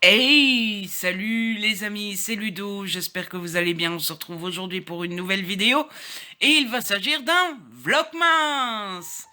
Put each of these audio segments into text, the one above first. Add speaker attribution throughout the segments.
Speaker 1: Hey, salut les amis, c'est Ludo, j'espère que vous allez bien, on se retrouve aujourd'hui pour une nouvelle vidéo et il va s'agir d'un Vlogmas.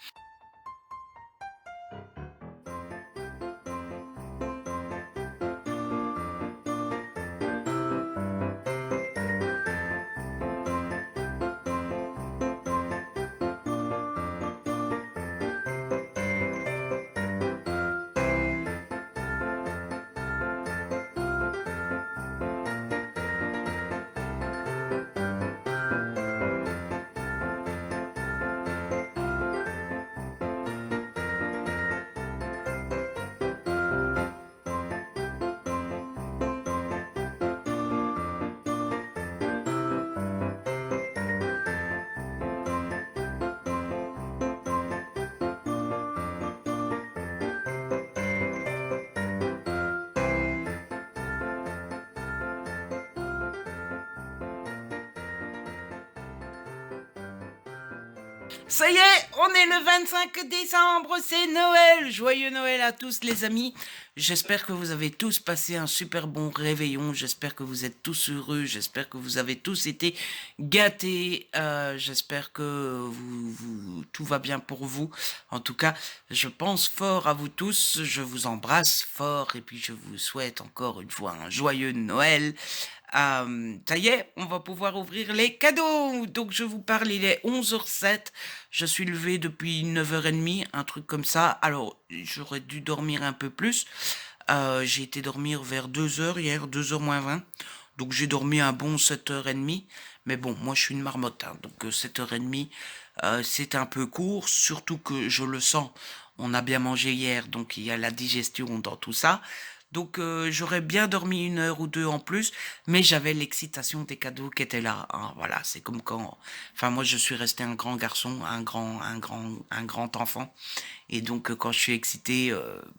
Speaker 1: Ça y est, on est le 25 décembre, c'est Noël. Joyeux Noël à tous les amis. J'espère que vous avez tous passé un super bon réveillon. J'espère que vous êtes tous heureux. J'espère que vous avez tous été gâtés. J'espère que tout va bien pour vous. En tout cas, je pense fort à vous tous. Je vous embrasse fort et puis je vous souhaite encore une fois un joyeux Noël. Ça y est, on va pouvoir ouvrir les cadeaux. Donc je vous parle, il est 11h07. Je suis levé depuis 9h30, un truc comme ça. Alors, j'aurais dû dormir un peu plus. J'ai été dormir vers 2h hier, 2h moins 20. Donc j'ai dormi un bon 7h30. Mais bon, moi je suis une marmotte, hein, donc 7h30, c'est un peu court, surtout que je le sens. On a bien mangé hier, donc il y a la digestion dans tout ça. Donc j'aurais bien dormi 1 heure ou 2 en plus, mais j'avais l'excitation des cadeaux qui étaient là, hein. Voilà, c'est comme quand, enfin moi je suis resté un grand garçon, un grand enfant, et donc quand je suis excité,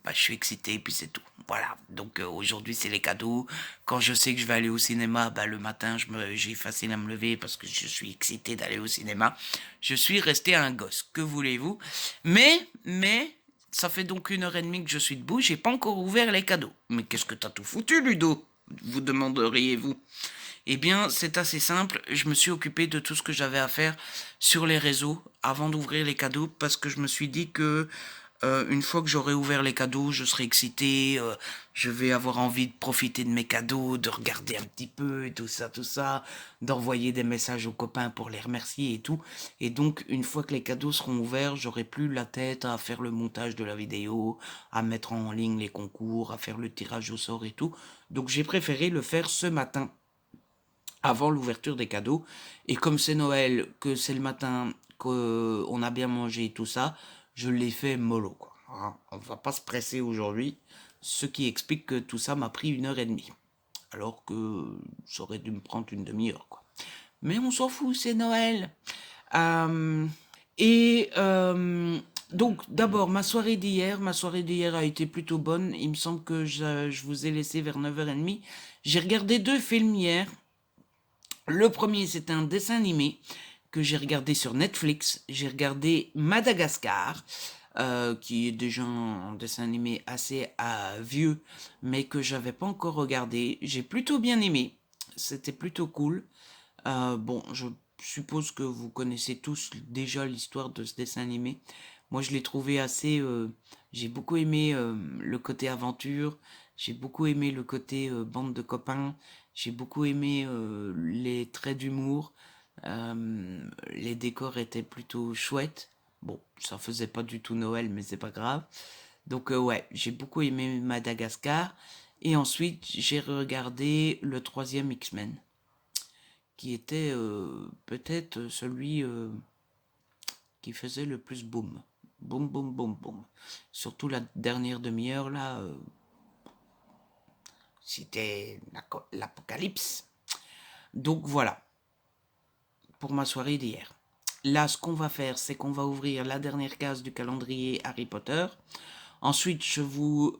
Speaker 1: je suis excité et puis c'est tout. Voilà. Donc aujourd'hui c'est les cadeaux. Quand je sais que je vais aller au cinéma, le matin j'ai facile à me lever parce que je suis excité d'aller au cinéma. Je suis resté un gosse. Que voulez-vous? Mais ça fait donc 1 heure et demie que je suis debout, j'ai pas encore ouvert les cadeaux. Mais qu'est-ce que t'as tout foutu, Ludo? Vous demanderiez-vous. Eh bien, c'est assez simple. Je me suis occupé de tout ce que j'avais à faire sur les réseaux avant d'ouvrir les cadeaux parce que je me suis dit que une fois que j'aurai ouvert les cadeaux, je serai excité, je vais avoir envie de profiter de mes cadeaux, de regarder un petit peu et tout ça, d'envoyer des messages aux copains pour les remercier et tout. Et donc, une fois que les cadeaux seront ouverts, j'aurai plus la tête à faire le montage de la vidéo, à mettre en ligne les concours, à faire le tirage au sort et tout. Donc, j'ai préféré le faire ce matin avant l'ouverture des cadeaux. Et comme c'est Noël, que c'est le matin, qu'on a bien mangé et tout ça, je l'ai fait mollo, quoi. Hein. On va pas se presser aujourd'hui, ce qui explique que tout ça m'a pris 1 heure et demie. Alors que ça aurait dû me prendre une demi-heure, quoi. Mais on s'en fout, c'est Noël. Euh, et donc d'abord ma soirée d'hier a été plutôt bonne. Il me semble que je vous ai laissé vers 9h30. J'ai regardé 2 films hier. Le premier, c'était un dessin animé que j'ai regardé sur Netflix. J'ai regardé Madagascar, qui est déjà un dessin animé assez vieux, mais que j'avais pas encore regardé. J'ai plutôt bien aimé. C'était plutôt cool. Bon, je suppose que vous connaissez tous déjà l'histoire de ce dessin animé. Moi, je l'ai trouvé assez. J'ai beaucoup aimé le côté aventure. J'ai beaucoup aimé le côté bande de copains. J'ai beaucoup aimé les traits d'humour. Les décors étaient plutôt chouettes. Bon, ça faisait pas du tout Noël, mais c'est pas grave. Donc ouais, j'ai beaucoup aimé Madagascar. Et ensuite, j'ai regardé le troisième X-Men, qui était peut-être celui qui faisait le plus boum. Boum, boum, boum, boum. Surtout la dernière demi-heure, là, c'était l'apocalypse. Donc voilà, pour ma soirée d'hier. Là, ce qu'on va faire, c'est qu'on va ouvrir la dernière case du calendrier Harry Potter. Ensuite, je vous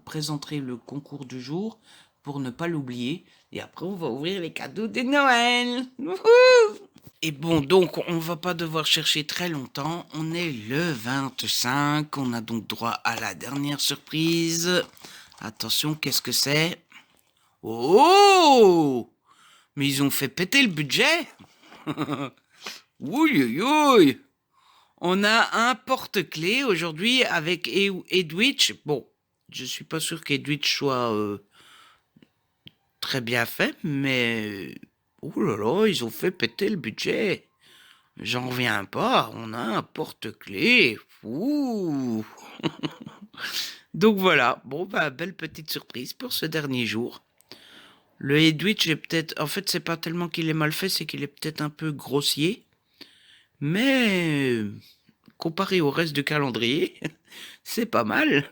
Speaker 1: présenterai le concours du jour pour ne pas l'oublier. Et après, on va ouvrir les cadeaux de Noël. Wouhou! Et bon, donc, on va pas devoir chercher très longtemps. On est le 25. On a donc droit à la dernière surprise. Attention, qu'est-ce que c'est? Oh! Mais ils ont fait péter le budget. Oui, oui, oui. On a un porte-clés aujourd'hui avec Edwidge. Bon, je suis pas sûr qu'Edwidge soit très bien fait, mais oh là là, ils ont fait péter le budget. J'en reviens pas. On a un porte-clés. Ouh. Donc voilà. Bon, bah, belle petite surprise pour ce dernier jour. Le Edwidge est peut-être... En fait, c'est pas tellement qu'il est mal fait, c'est qu'il est peut-être un peu grossier. Mais comparé au reste du calendrier, c'est pas mal.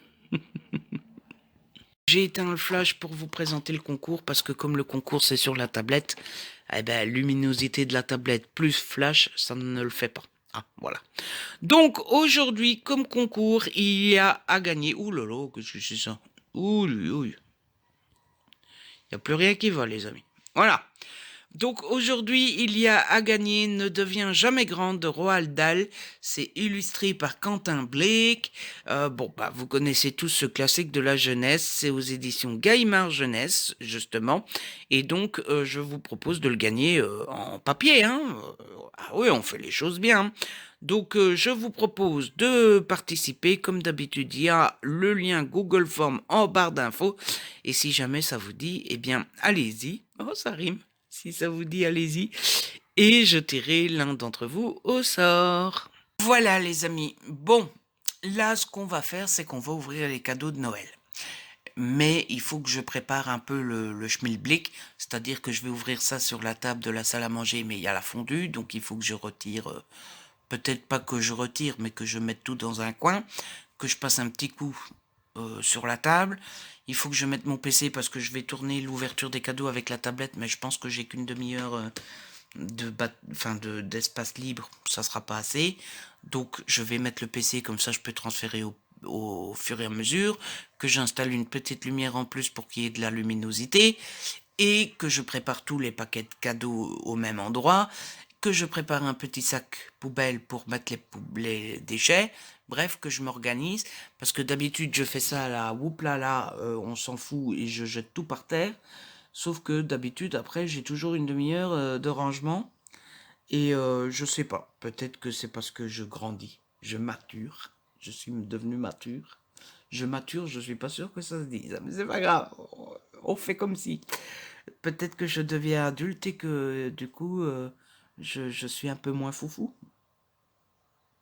Speaker 1: J'ai éteint le flash pour vous présenter le concours parce que comme le concours c'est sur la tablette, eh ben luminosité de la tablette plus flash, ça ne le fait pas. Ah, voilà. Donc aujourd'hui, comme concours, il y a à gagner... Ouh là là, qu'est-ce que c'est ça? Ouh, ouh. Il n'y a plus rien qui va, les amis. Voilà. Donc aujourd'hui, il y a à gagner Ne devient jamais grande de Roald Dahl. C'est illustré par Quentin Blake. Bon, bah, vous connaissez tous ce classique de la jeunesse. C'est aux éditions Gallimard Jeunesse, justement. Et donc, je vous propose de le gagner en papier. Hein. Ah oui, on fait les choses bien. Donc, je vous propose de participer. Comme d'habitude, il y a le lien Google Form en barre d'infos. Et si jamais ça vous dit, eh bien, allez-y. Oh, ça rime. Si ça vous dit, allez-y. Et je tirerai l'un d'entre vous au sort. Voilà, les amis. Bon, là, ce qu'on va faire, c'est qu'on va ouvrir les cadeaux de Noël. Mais il faut que je prépare un peu le schmilblick, c'est-à-dire que je vais ouvrir ça sur la table de la salle à manger, mais il y a la fondue, donc il faut que je retire, peut-être pas que je retire, mais que je mette tout dans un coin, que je passe un petit coup sur la table. Il faut que je mette mon PC parce que je vais tourner l'ouverture des cadeaux avec la tablette, mais je pense que j'ai qu'une demi-heure d'espace libre, ça sera pas assez. Donc je vais mettre le PC comme ça je peux transférer au fur et à mesure, que j'installe une petite lumière en plus pour qu'il y ait de la luminosité, et que je prépare tous les paquets de cadeaux au même endroit, que je prépare un petit sac poubelle pour mettre les déchets, bref, que je m'organise, parce que d'habitude je fais ça à la whoop-là, on s'en fout et je jette tout par terre, sauf que d'habitude après j'ai toujours une demi-heure de rangement, et je sais pas, peut-être que c'est parce que je grandis, je mature, je suis devenu mature, je suis pas sûr que ça se dise, mais c'est pas grave, on fait comme si. Peut-être que je deviens adulte et que du coup je suis un peu moins foufou.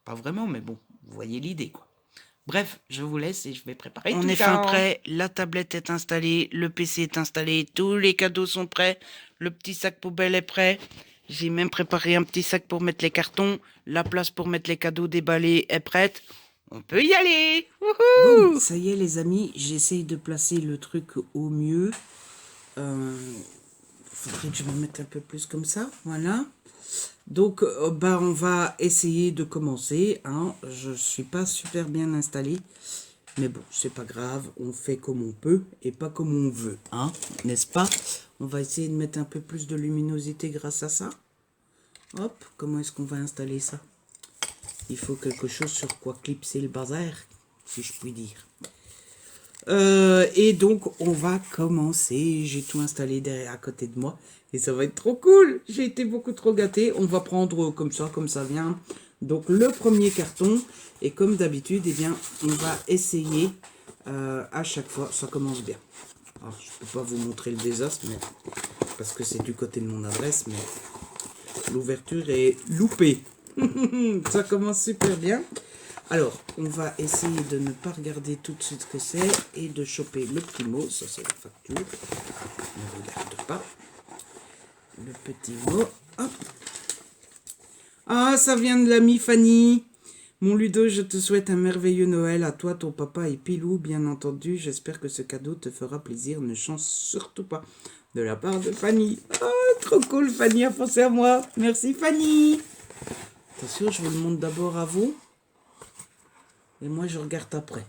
Speaker 1: Pas vraiment, mais bon, vous voyez l'idée quoi. Bref, je vous laisse et je vais préparer tout ça. On est fin prêt, la tablette est installée, le PC est installé, tous les cadeaux sont prêts, le petit sac poubelle est prêt. J'ai même préparé un petit sac pour mettre les cartons, la place pour mettre les cadeaux déballés est prête. On peut y aller. Wouhou! Bon, ça y est les amis, j'essaye de placer le truc au mieux. Faudrait que je me mette un peu plus comme ça, voilà. Donc, bah, on va essayer de commencer. Hein. Je suis pas super bien installé, mais bon, c'est pas grave. On fait comme on peut et pas comme on veut, hein, n'est-ce pas? On va essayer de mettre un peu plus de luminosité grâce à ça. Hop, comment est-ce qu'on va installer ça? Il faut quelque chose sur quoi clipser le bazar, si je puis dire. Et donc, on va commencer. J'ai tout installé derrière à côté de moi. Et ça va être trop cool. J'ai été beaucoup trop gâté. On va prendre comme ça vient. Donc, le premier carton. Et comme d'habitude, eh bien, on va essayer à chaque fois. Ça commence bien. Alors, je ne peux pas vous montrer le désastre, mais, parce que c'est du côté de mon adresse, mais l'ouverture est loupée. Ça commence super bien. Alors, on va essayer de ne pas regarder tout de suite ce que c'est et de choper le petit mot. Ça, c'est la facture. Ne regarde pas. Le petit mot. Hop. Ah, ça vient de l'ami Fanny. Mon Ludo, je te souhaite un merveilleux Noël à toi, ton papa et Pilou, bien entendu. J'espère que ce cadeau te fera plaisir. Ne change surtout pas. De la part de Fanny. Oh, trop cool, Fanny a pensé à moi. Merci, Fanny. Attention, je vous le montre d'abord à vous. Et moi, je regarde après.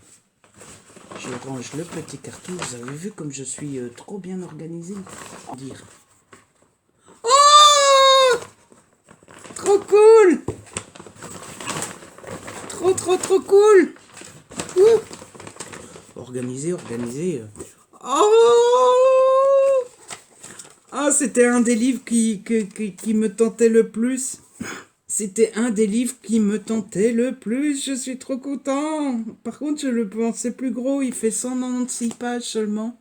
Speaker 1: Je range le petit carton. Vous avez vu comme je suis trop bien organisé. Dire. Oh! Trop cool! Trop cool! Ouh! Oh, organisé. Oh, ah, c'était un des livres qui me tentait le plus. C'était un des livres qui me tentait le plus. Je suis trop content. Par contre, je le pensais plus gros. Il fait 196 pages seulement.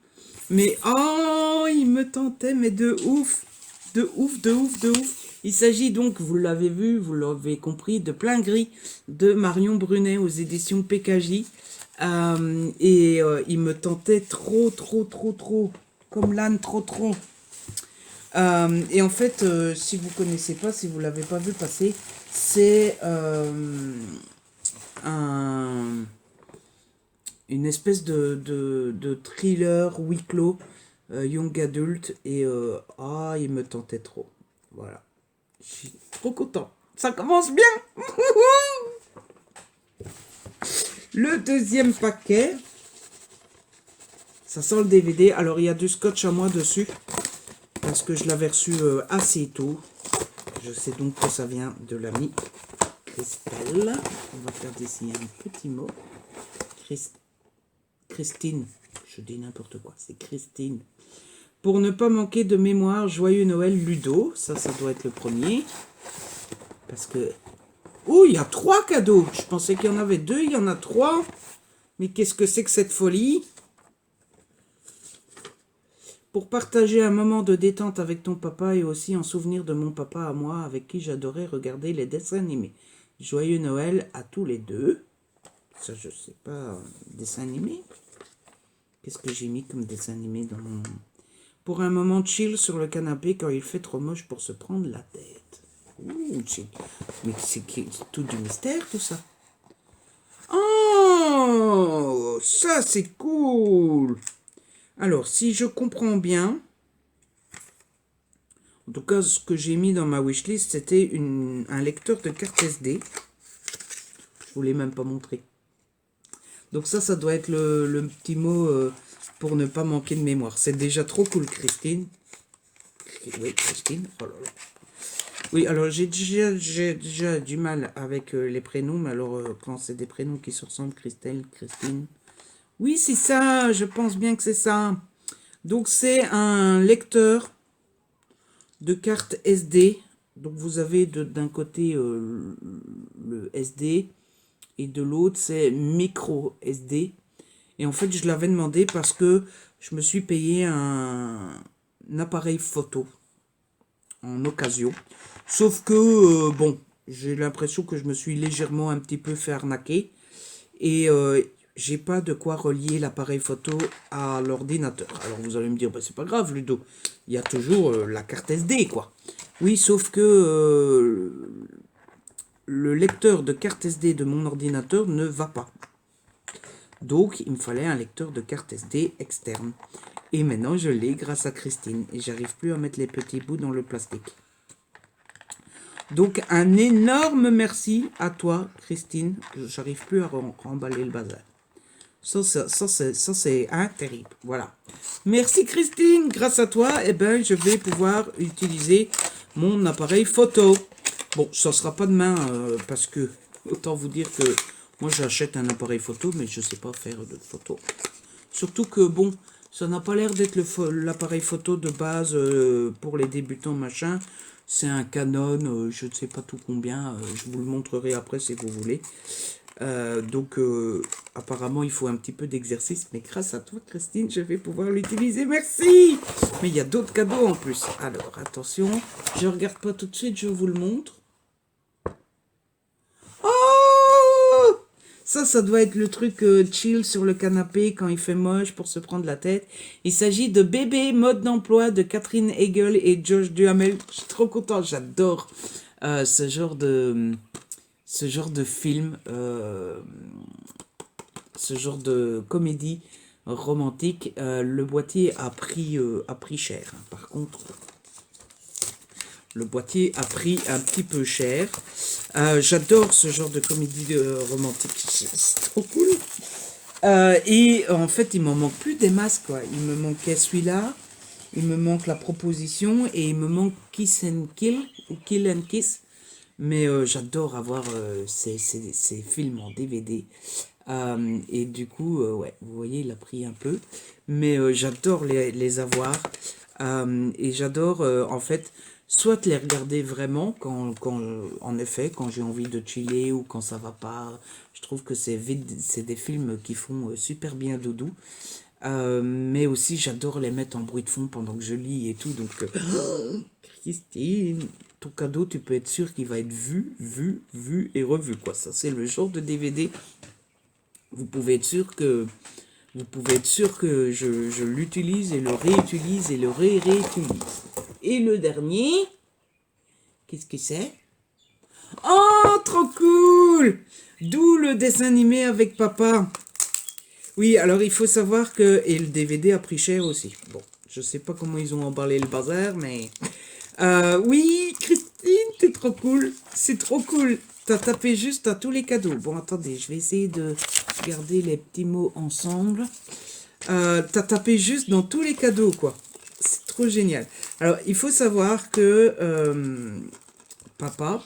Speaker 1: Mais oh, il me tentait, mais de ouf. De ouf, de ouf, de ouf. Il s'agit donc, vous l'avez vu, vous l'avez compris, de Plein Gris de Marion Brunet aux éditions PKJ. Il me tentait trop. Comme l'âne, trop. Et en fait, si vous connaissez pas, si vous l'avez pas vu passer, c'est une espèce de thriller huis clos, young adult, et il me tentait trop. Voilà. Je suis trop content. Ça commence bien. Le deuxième paquet, ça sent le DVD. Alors, il y a du scotch à moi dessus, parce que je l'avais reçu assez tôt. Je sais donc que ça vient de l'ami Christelle. On va faire dessiner un petit mot. Christine. Je dis n'importe quoi. C'est Christine. Pour ne pas manquer de mémoire, joyeux Noël Ludo. Ça doit être le premier. Parce que... Oh, il y a 3 cadeaux. Je pensais qu'il y en avait 2, il y en a 3. Mais qu'est-ce que c'est que cette folie? Pour partager un moment de détente avec ton papa et aussi en souvenir de mon papa à moi, avec qui j'adorais regarder les dessins animés. Joyeux Noël à tous les deux. Ça, je sais pas. Dessin animé? Qu'est-ce que j'ai mis comme dessin animé dans mon... Pour un moment chill sur le canapé quand il fait trop moche pour se prendre la tête. Ouh, mais c'est tout du mystère, tout ça. Oh, ça c'est cool. Alors, si je comprends bien, en tout cas, ce que j'ai mis dans ma wishlist, c'était un lecteur de carte SD. Je vous l'ai même pas montré. Donc ça doit être le petit mot pour ne pas manquer de mémoire. C'est déjà trop cool, Christine. Oui, Christine. Oh là là. Oui, alors j'ai déjà du mal avec les prénoms, mais alors quand c'est des prénoms qui se ressemblent, Christelle, Christine. Oui, c'est ça, je pense bien que c'est ça. Donc c'est un lecteur de cartes SD. Donc vous avez d'un côté le SD et de l'autre c'est micro SD. Et en fait je l'avais demandé parce que je me suis payé un appareil photo en occasion. Sauf que, bon, j'ai l'impression que je me suis légèrement un petit peu fait arnaquer. Et j'ai pas de quoi relier l'appareil photo à l'ordinateur. Alors vous allez me dire, bah, c'est pas grave Ludo, il y a toujours la carte SD quoi. Oui, sauf que le lecteur de carte SD de mon ordinateur ne va pas. Donc il me fallait un lecteur de carte SD externe. Et maintenant je l'ai grâce à Christine. Et j'arrive plus à mettre les petits bouts dans le plastique. Donc un énorme merci à toi Christine. J'arrive plus à remballer le bazar. Ça c'est terrible. Voilà. Merci Christine. Grâce à toi, eh ben, je vais pouvoir utiliser mon appareil photo. Bon, ça sera pas demain parce que autant vous dire que moi j'achète un appareil photo, mais je sais pas faire de photos. Surtout que bon, ça n'a pas l'air d'être l'appareil photo de base pour les débutants machin. C'est un Canon, je ne sais pas tout combien. Je vous le montrerai après si vous voulez. Donc apparemment il faut un petit peu d'exercice, mais grâce à toi Christine je vais pouvoir l'utiliser, merci. Mais il y a d'autres cadeaux en plus. Alors attention, je regarde pas tout de suite, je vous le montre. Oh, ça doit être le truc chill sur le canapé quand il fait moche pour se prendre la tête. Il s'agit de Bébé mode d'emploi de Catherine Hegel et Josh Duhamel. Je suis trop content, j'adore ce genre de film, ce genre de comédie romantique. Le boîtier a pris cher. Hein. Par contre, le boîtier a pris un petit peu cher. J'adore ce genre de comédie romantique. C'est trop cool. Et en fait, il m'en manque plus des masques, quoi. Il me manquait celui-là. Il me manque la proposition. Et il me manque Kiss and Kill. Ou Kill and Kiss. Mais j'adore avoir ces films en DVD. Et du coup, ouais, vous voyez, il a pris un peu. Mais j'adore les avoir. Et j'adore, en fait, soit les regarder vraiment, en effet, quand j'ai envie de chiller ou quand ça va pas. Je trouve que c'est des films qui font super bien doudou. Mais aussi, j'adore les mettre en bruit de fond pendant que je lis et tout. Donc, Christine, ton cadeau, tu peux être sûr qu'il va être vu et revu, quoi. Ça, c'est le genre de DVD. Vous pouvez être sûr que, vous pouvez être sûr que je l'utilise et le réutilise et le réutilise. Et le dernier, qu'est-ce que c'est? Oh, trop cool! D'où le dessin animé avec papa. Oui, alors il faut savoir que... Et le DVD a pris cher aussi. Bon, je sais pas comment ils ont emballé le bazar, mais... oui, Christine, t'es trop cool. C'est trop cool. T'as tapé juste à tous les cadeaux. Bon, attendez, je vais essayer de garder les petits mots ensemble. T'as tapé juste dans tous les cadeaux, quoi. C'est trop génial. Alors, il faut savoir que papa,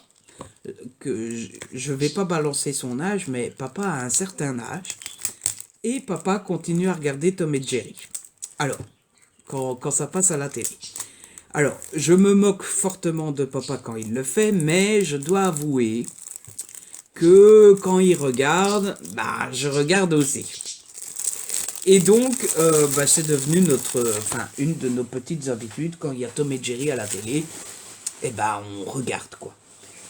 Speaker 1: que je vais pas balancer son âge, mais papa a un certain âge. Et papa continue à regarder Tom et Jerry. Alors, quand ça passe à la télé. Alors, je me moque fortement de papa quand il le fait, mais je dois avouer que quand il regarde, bah, je regarde aussi. Et donc, bah, c'est devenu une de nos petites habitudes. Quand il y a Tom et Jerry à la télé, eh ben, on regarde, quoi.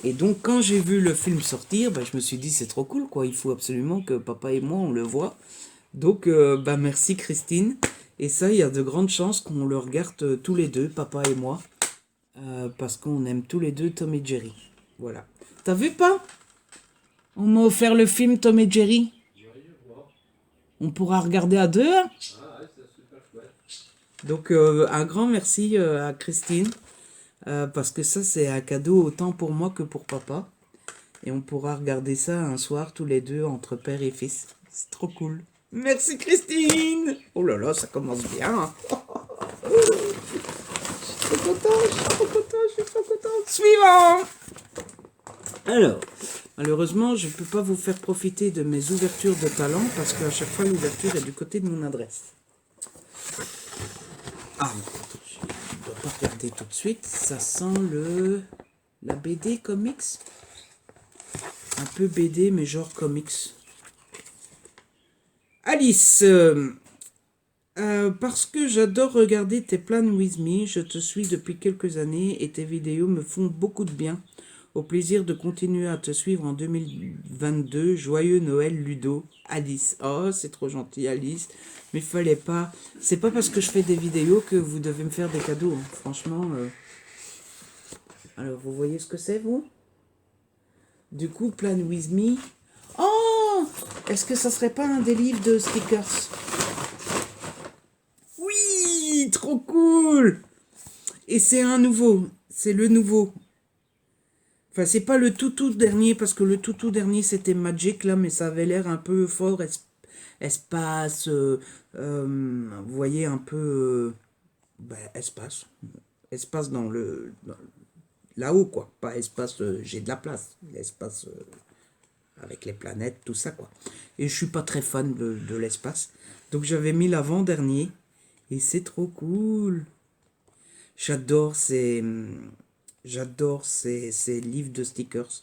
Speaker 1: Et donc, quand j'ai vu le film sortir, bah, je me suis dit, c'est trop cool, quoi. Il faut absolument que papa et moi, on le voit. Donc, bah, merci Christine. Et ça, il y a de grandes chances qu'on le regarde tous les deux, papa et moi. Parce qu'on aime tous les deux Tom et Jerry. Voilà. T'as vu pas? On m'a offert le film Tom et Jerry. On pourra regarder à deux, hein. Donc, un grand merci à Christine. Parce que ça, c'est un cadeau autant pour moi que pour papa. Et on pourra regarder ça un soir tous les deux entre père et fils. C'est trop cool. Merci Christine. Oh là là, ça commence bien. Je suis trop content, je suis trop content, je suis trop content. Suivant. Alors, malheureusement, je ne peux pas vous faire profiter de mes ouvertures de talent parce qu'à chaque fois, l'ouverture est du côté de mon adresse. Ah, je ne dois pas regarder tout de suite. Ça sent la BD comics. Un peu BD, mais genre comics. Alice, parce que j'adore regarder tes plans with me, je te suis depuis quelques années et tes vidéos me font beaucoup de bien. Au plaisir de continuer à te suivre en 2022. Joyeux Noël, Ludo. Alice. Oh, c'est trop gentil, Alice. Mais fallait pas. C'est pas parce que je fais des vidéos que vous devez me faire des cadeaux, hein. Franchement. Alors, vous voyez ce que c'est, vous? Du coup, Plan with me. Oh! Est-ce que ça serait pas un des livres de stickers? Oui! Trop cool! Et c'est un nouveau. C'est le nouveau. Enfin, c'est pas le tout dernier, parce que le tout dernier, c'était Magic, là, mais ça avait l'air un peu fort, espace, vous voyez, un peu, espace. Espace là-haut, quoi. Pas espace, j'ai de la place. L'espace avec les planètes, tout ça, quoi. Et je suis pas très fan de l'espace. Donc, j'avais mis l'avant-dernier, et c'est trop cool. J'adore ces livres de stickers.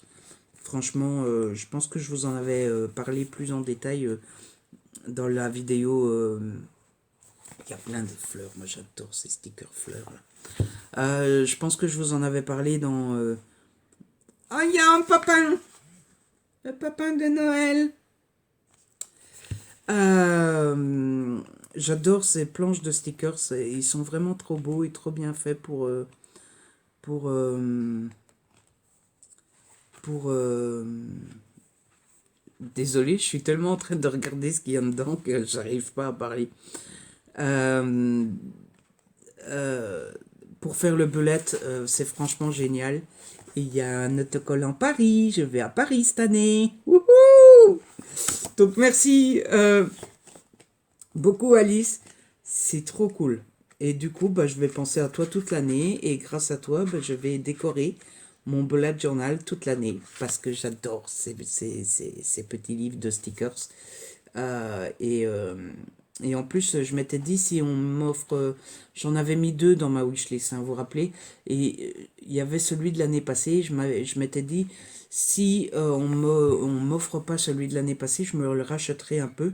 Speaker 1: Franchement, je pense que je vous en avais parlé plus en détail dans la vidéo. Il y a plein de fleurs. Moi, j'adore ces stickers fleurs. Je pense que je vous en avais parlé dans... Ah, il y a un papin! Le papin de Noël! J'adore ces planches de stickers. Ils sont vraiment trop beaux et trop bien faits pour désolé, je suis tellement en train de regarder ce qu'il y a dedans que j'arrive pas à parler. Pour faire le belette, c'est franchement génial. Et il y a un autocollant Paris. Je vais à Paris cette année. Wouhou! Donc merci beaucoup Alice. C'est trop cool. Et du coup, bah, je vais penser à toi toute l'année. Et grâce à toi, bah, je vais décorer mon bullet journal toute l'année parce que j'adore ces petits livres de stickers. Euh, et, euh, et en plus, je m'étais dit si on m'offre... J'en avais mis 2 dans ma wishlist, hein, vous vous rappelez. Et il y avait celui de l'année passée. Je m'étais dit si on m'offre pas celui de l'année passée, je me le rachèterai un peu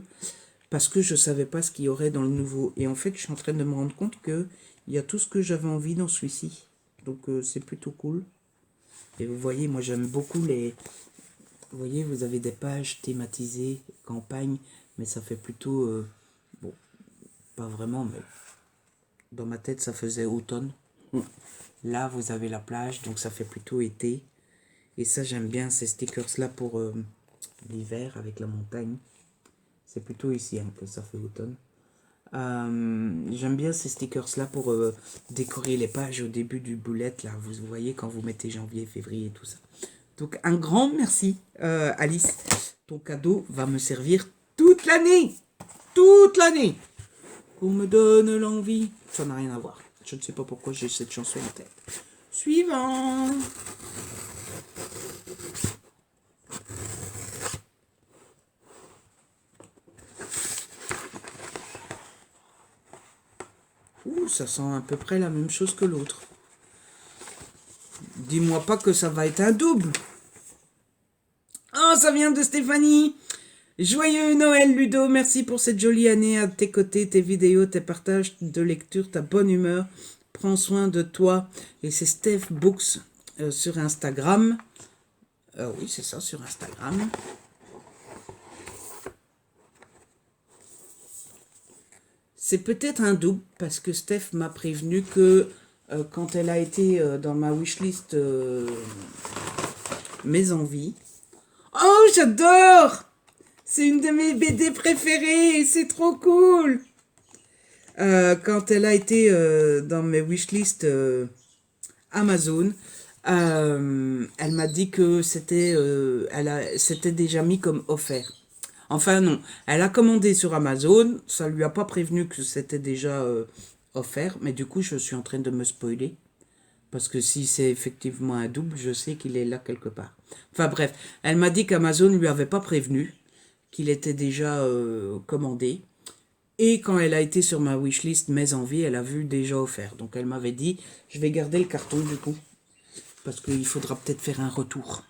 Speaker 1: parce que je savais pas ce qu'il y aurait dans le nouveau. Et en fait, je suis en train de me rendre compte que il y a tout ce que j'avais envie dans celui-ci. Donc c'est plutôt cool. Et vous voyez, moi j'aime beaucoup les... Vous voyez, vous avez des pages thématisées, campagne, mais ça fait plutôt... bon, pas vraiment, mais dans ma tête ça faisait automne. Là, vous avez la plage, donc ça fait plutôt été. Et ça, j'aime bien ces stickers-là pour l'hiver avec la montagne. C'est plutôt ici hein, que ça fait automne. J'aime bien ces stickers-là pour décorer les pages au début du bullet. Là, vous voyez quand vous mettez janvier, février, tout ça. Donc, un grand merci, Alice. Ton cadeau va me servir toute l'année. Toute l'année. On me donne l'envie. Ça n'a rien à voir. Je ne sais pas pourquoi j'ai cette chanson en tête. Suivant. Ouh, ça sent à peu près la même chose que l'autre. Dis-moi pas que ça va être un double. Oh, ça vient de Stéphanie. Joyeux Noël, Ludo. Merci pour cette jolie année à tes côtés, tes vidéos, tes partages de lecture, ta bonne humeur. Prends soin de toi. Et c'est Steph Books sur Instagram. Oui, c'est ça, sur Instagram. C'est peut-être un double parce que Steph m'a prévenu que quand elle a été dans ma wishlist Mes Envies. Oh, j'adore! C'est une de mes BD préférées, c'est trop cool! Quand elle a été dans mes wishlists Amazon, elle m'a dit que c'était déjà mis comme offert. Enfin non, elle a commandé sur Amazon, ça lui a pas prévenu que c'était déjà offert, mais du coup je suis en train de me spoiler. Parce que si c'est effectivement un double, je sais qu'il est là quelque part. Enfin bref, elle m'a dit qu'Amazon ne lui avait pas prévenu qu'il était déjà commandé. Et quand elle a été sur ma wishlist Mes Envies, elle a vu déjà offert. Donc elle m'avait dit, je vais garder le carton du coup. Parce qu'il faudra peut-être faire un retour.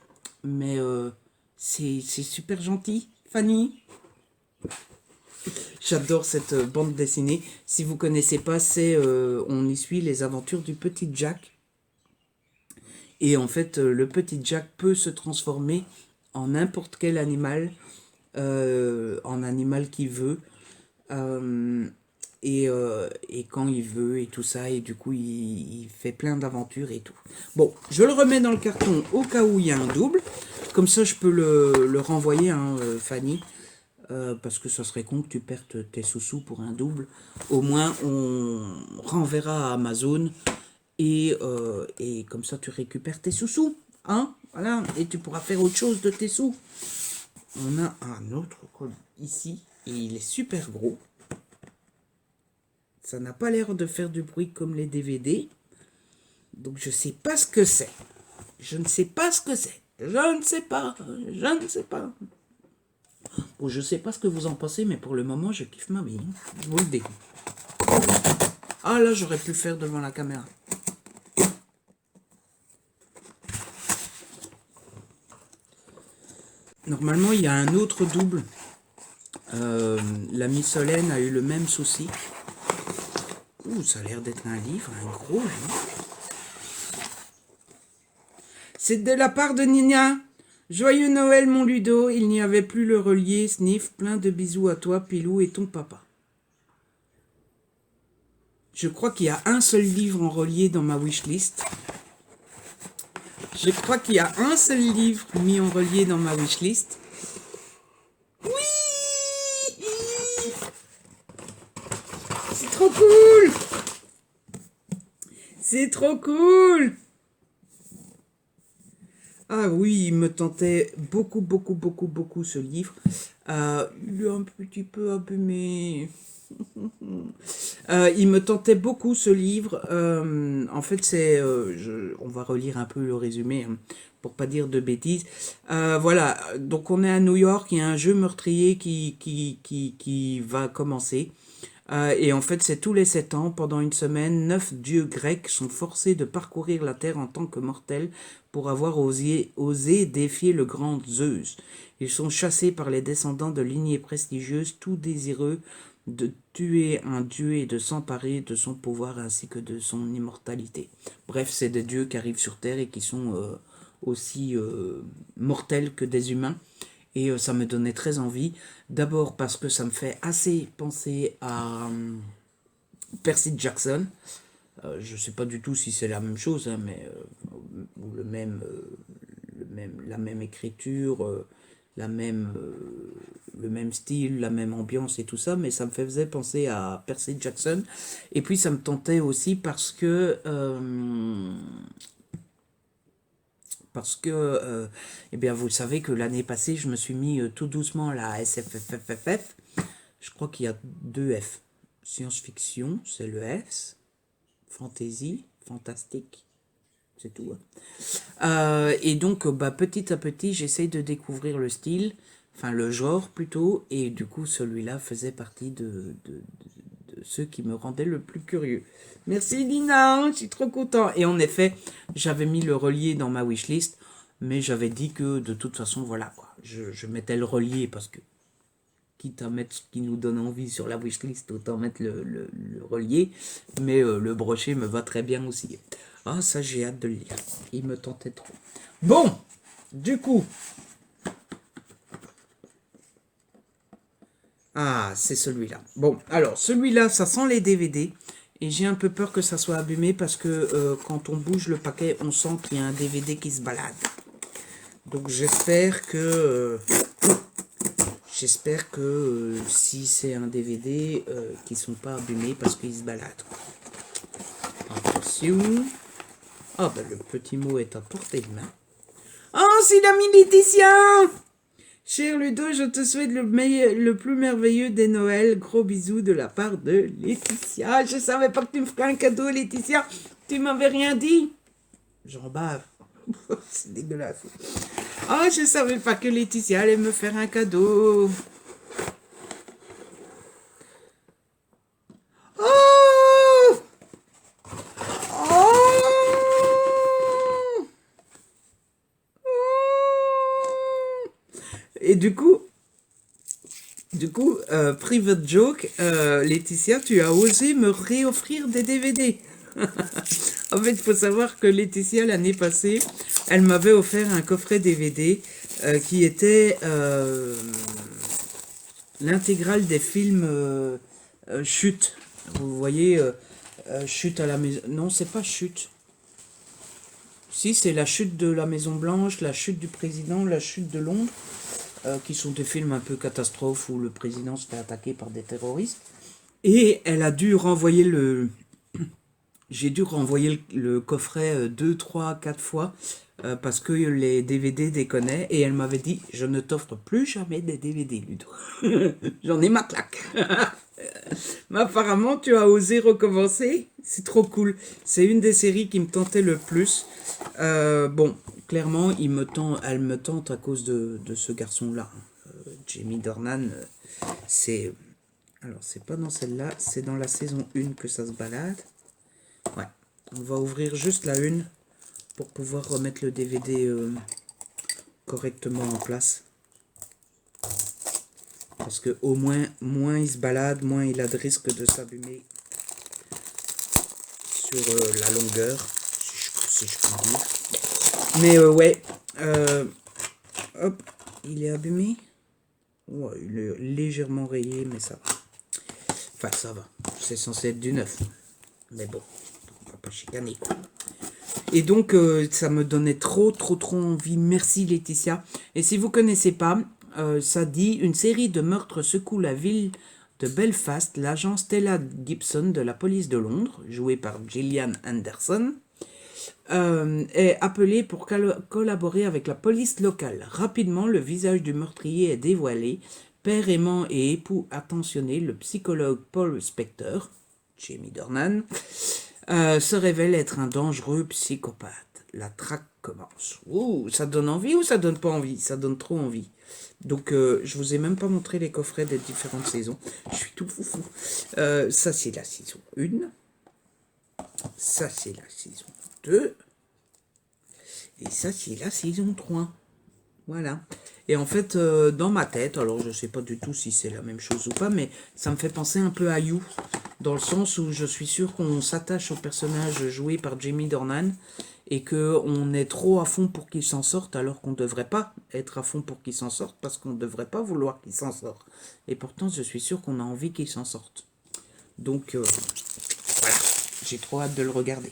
Speaker 1: Mais c'est super gentil, Fanny. J'adore cette bande dessinée. Si vous connaissez pas, on y suit les aventures du petit Jack. Et en fait, le petit Jack peut se transformer en n'importe quel animal, en animal qu'il veut, et quand il veut, et tout ça, et du coup, il fait plein d'aventures et tout. Bon, je le remets dans le carton au cas où il y a un double. Comme ça, je peux le renvoyer, hein, Fanny, parce que ça serait con que tu perdes tes sous-sous pour un double. Au moins, on renverra à Amazon. Et comme ça, tu récupères tes sous-sous. Hein? Voilà. Et tu pourras faire autre chose de tes sous. On a un autre code ici. Et il est super gros. Ça n'a pas l'air de faire du bruit comme les DVD. Donc, je ne sais pas ce que c'est. Je ne sais pas ce que c'est. Je ne sais pas. Je ne sais pas. Bon, je ne sais pas ce que vous en pensez, mais pour le moment, je kiffe ma vie. Je vous le dis. Ah là, j'aurais pu le faire devant la caméra. Normalement, il y a un autre double. L'ami Solène a eu le même souci. Ouh, ça a l'air d'être un livre, un gros livre. C'est de la part de Nina. Joyeux Noël, mon Ludo. Il n'y avait plus le relier. Sniff, plein de bisous à toi, Pilou et ton papa. Je crois qu'il y a un seul livre en relié dans ma wishlist. Je crois qu'il y a un seul livre mis en relié dans ma wishlist. Oui! C'est trop cool! C'est trop cool! Ah oui, il me tentait beaucoup, beaucoup, beaucoup, beaucoup ce livre. Il est un petit peu abîmé. Il me tentait beaucoup ce livre. En fait, on va relire un peu le résumé hein, pour pas dire de bêtises. Voilà, donc on est à New York, il y a un jeu meurtrier qui va commencer. Et en fait, c'est tous les 7 ans, pendant une semaine, 9 dieux grecs sont forcés de parcourir la terre en tant que mortels pour avoir osé défier le grand Zeus. Ils sont chassés par les descendants de lignées prestigieuses, tout désireux de tuer un dieu et de s'emparer de son pouvoir ainsi que de son immortalité. Bref, c'est des dieux qui arrivent sur Terre et qui sont aussi mortels que des humains. Et ça me donnait très envie. D'abord parce que ça me fait assez penser à Percy Jackson. Je ne sais pas du tout si c'est la même chose, hein, mais ou la même écriture, le même style, la même ambiance et tout ça, mais ça me faisait penser à Percy Jackson. Et puis ça me tentait aussi parce que eh bien, vous savez que l'année passée, je me suis mis tout doucement à la SFFFF. Je crois qu'il y a 2 F. Science-fiction, c'est le S. Fantasy, fantastique, c'est tout. Et donc, bah, petit à petit, j'essaye de découvrir le style, enfin le genre plutôt, et du coup, celui-là faisait partie de ceux qui me rendaient le plus curieux. Merci Nina, je suis trop content. Et en effet, j'avais mis le relier dans ma wishlist, mais j'avais dit que de toute façon, voilà quoi, je mettais le relier parce que quitte à mettre ce qui nous donne envie sur la wishlist, autant mettre le relier, mais le brochet me va très bien aussi. Ah, ça j'ai hâte de le lire, il me tentait trop. Bon, du coup, ah, c'est celui-là. Bon, alors, celui-là, ça sent les DVD. Et j'ai un peu peur que ça soit abîmé parce que quand on bouge le paquet, on sent qu'il y a un DVD qui se balade. Donc j'espère que si c'est un DVD, qu'ils ne sont pas abîmés parce qu'ils se baladent. Attention. Ah, ben le petit mot est à portée de main. Oh, c'est l'ami Laetitia! Cher Ludo, je te souhaite le plus merveilleux des Noëls. Gros bisous de la part de Laetitia. Je savais pas que tu me ferais un cadeau, Laetitia. Tu m'avais rien dit. J'en bave. C'est dégueulasse. Oh, je savais pas que Laetitia allait me faire un cadeau. Oh! Oh! Et private joke, Laetitia, tu as osé me réoffrir des DVD. En fait, il faut savoir que Laetitia, l'année passée, elle m'avait offert un coffret DVD qui était l'intégrale des films Chute. Vous voyez, Chute à la maison... Non, c'est pas Chute. Si, c'est la chute de la Maison Blanche, la chute du président, la chute de Londres, qui sont des films un peu catastrophes où le président se fait attaquer par des terroristes. Et elle a dû renvoyer j'ai dû renvoyer le coffret 2, 3, 4 fois parce que les DVD déconnaient et elle m'avait dit je ne t'offre plus jamais des DVD, Ludo. J'en ai ma claque. Mais apparemment tu as osé recommencer, c'est trop cool. C'est une des séries qui me tentait le plus. Bon, clairement elle me tente à cause de ce garçon-là. Jamie Dornan, c'est... Alors c'est pas dans celle-là, c'est dans la saison 1 que ça se balade. Ouais, on va ouvrir juste la une pour pouvoir remettre le DVD correctement en place. Parce que au moins il se balade, moins il a de risque de s'abîmer sur la longueur, si je puis dire. Mais ouais, hop, il est abîmé. Ouais, il est légèrement rayé, mais ça va. Enfin, ça va. C'est censé être du neuf. Mais bon, on va pas chicaner, quoi. Et donc, ça me donnait trop envie. Merci, Laetitia. Et si vous connaissez pas, ça dit « Une série de meurtres secoue la ville de Belfast. L'agent Stella Gibson de la police de Londres, jouée par Gillian Anderson,
Speaker 2: est appelé pour collaborer avec la police locale. Rapidement, le visage du meurtrier est dévoilé. Père aimant et époux attentionné, le psychologue Paul Spector, Jamie Dornan, se révèle être un dangereux psychopathe. La traque commence. Ouh, ça donne envie ou ça donne pas envie? Ça donne trop envie. Donc, je vous ai même pas montré les coffrets des différentes saisons. Je suis tout foufou. Ça, c'est la saison 1. Ça, c'est la saison 2. Et ça, c'est la saison 3. Voilà. Et en fait, dans ma tête, alors je sais pas du tout si c'est la même chose ou pas, mais ça me fait penser un peu à You, dans le sens où je suis sûr qu'on s'attache au personnage joué par Jamie Dornan et qu'on est trop à fond pour qu'il s'en sorte, alors qu'on ne devrait pas être à fond pour qu'il s'en sorte, parce qu'on ne devrait pas vouloir qu'il s'en sorte. Et pourtant, je suis sûr qu'on a envie qu'il s'en sorte. Donc, voilà, j'ai trop hâte de le regarder.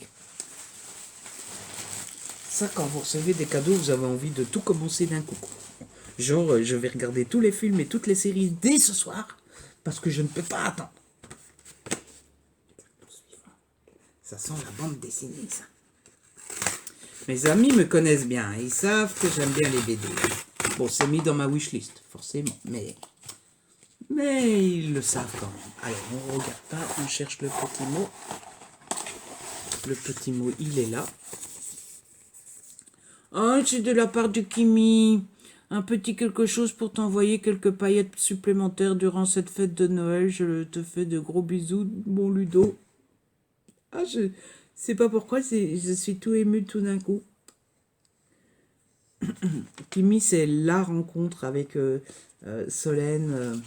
Speaker 2: Ça, quand vous recevez des cadeaux, vous avez envie de tout commencer d'un coup. Genre, je vais regarder tous les films et toutes les séries dès ce soir, parce que je ne peux pas attendre. Ça sent la bande dessinée, ça. Mes amis me connaissent bien, ils savent que j'aime bien les BD. Bon, c'est mis dans ma wishlist, forcément, mais ils le savent quand même. Alors, on regarde pas, on cherche le petit mot. Le petit mot, il est là. Oh, c'est de la part de Kimi. Un petit quelque chose pour t'envoyer quelques paillettes supplémentaires durant cette fête de Noël. Je te fais de gros bisous, mon Ludo. Ah, je sais pas pourquoi, je suis tout ému tout d'un coup. Kimi, c'est la rencontre avec Solène,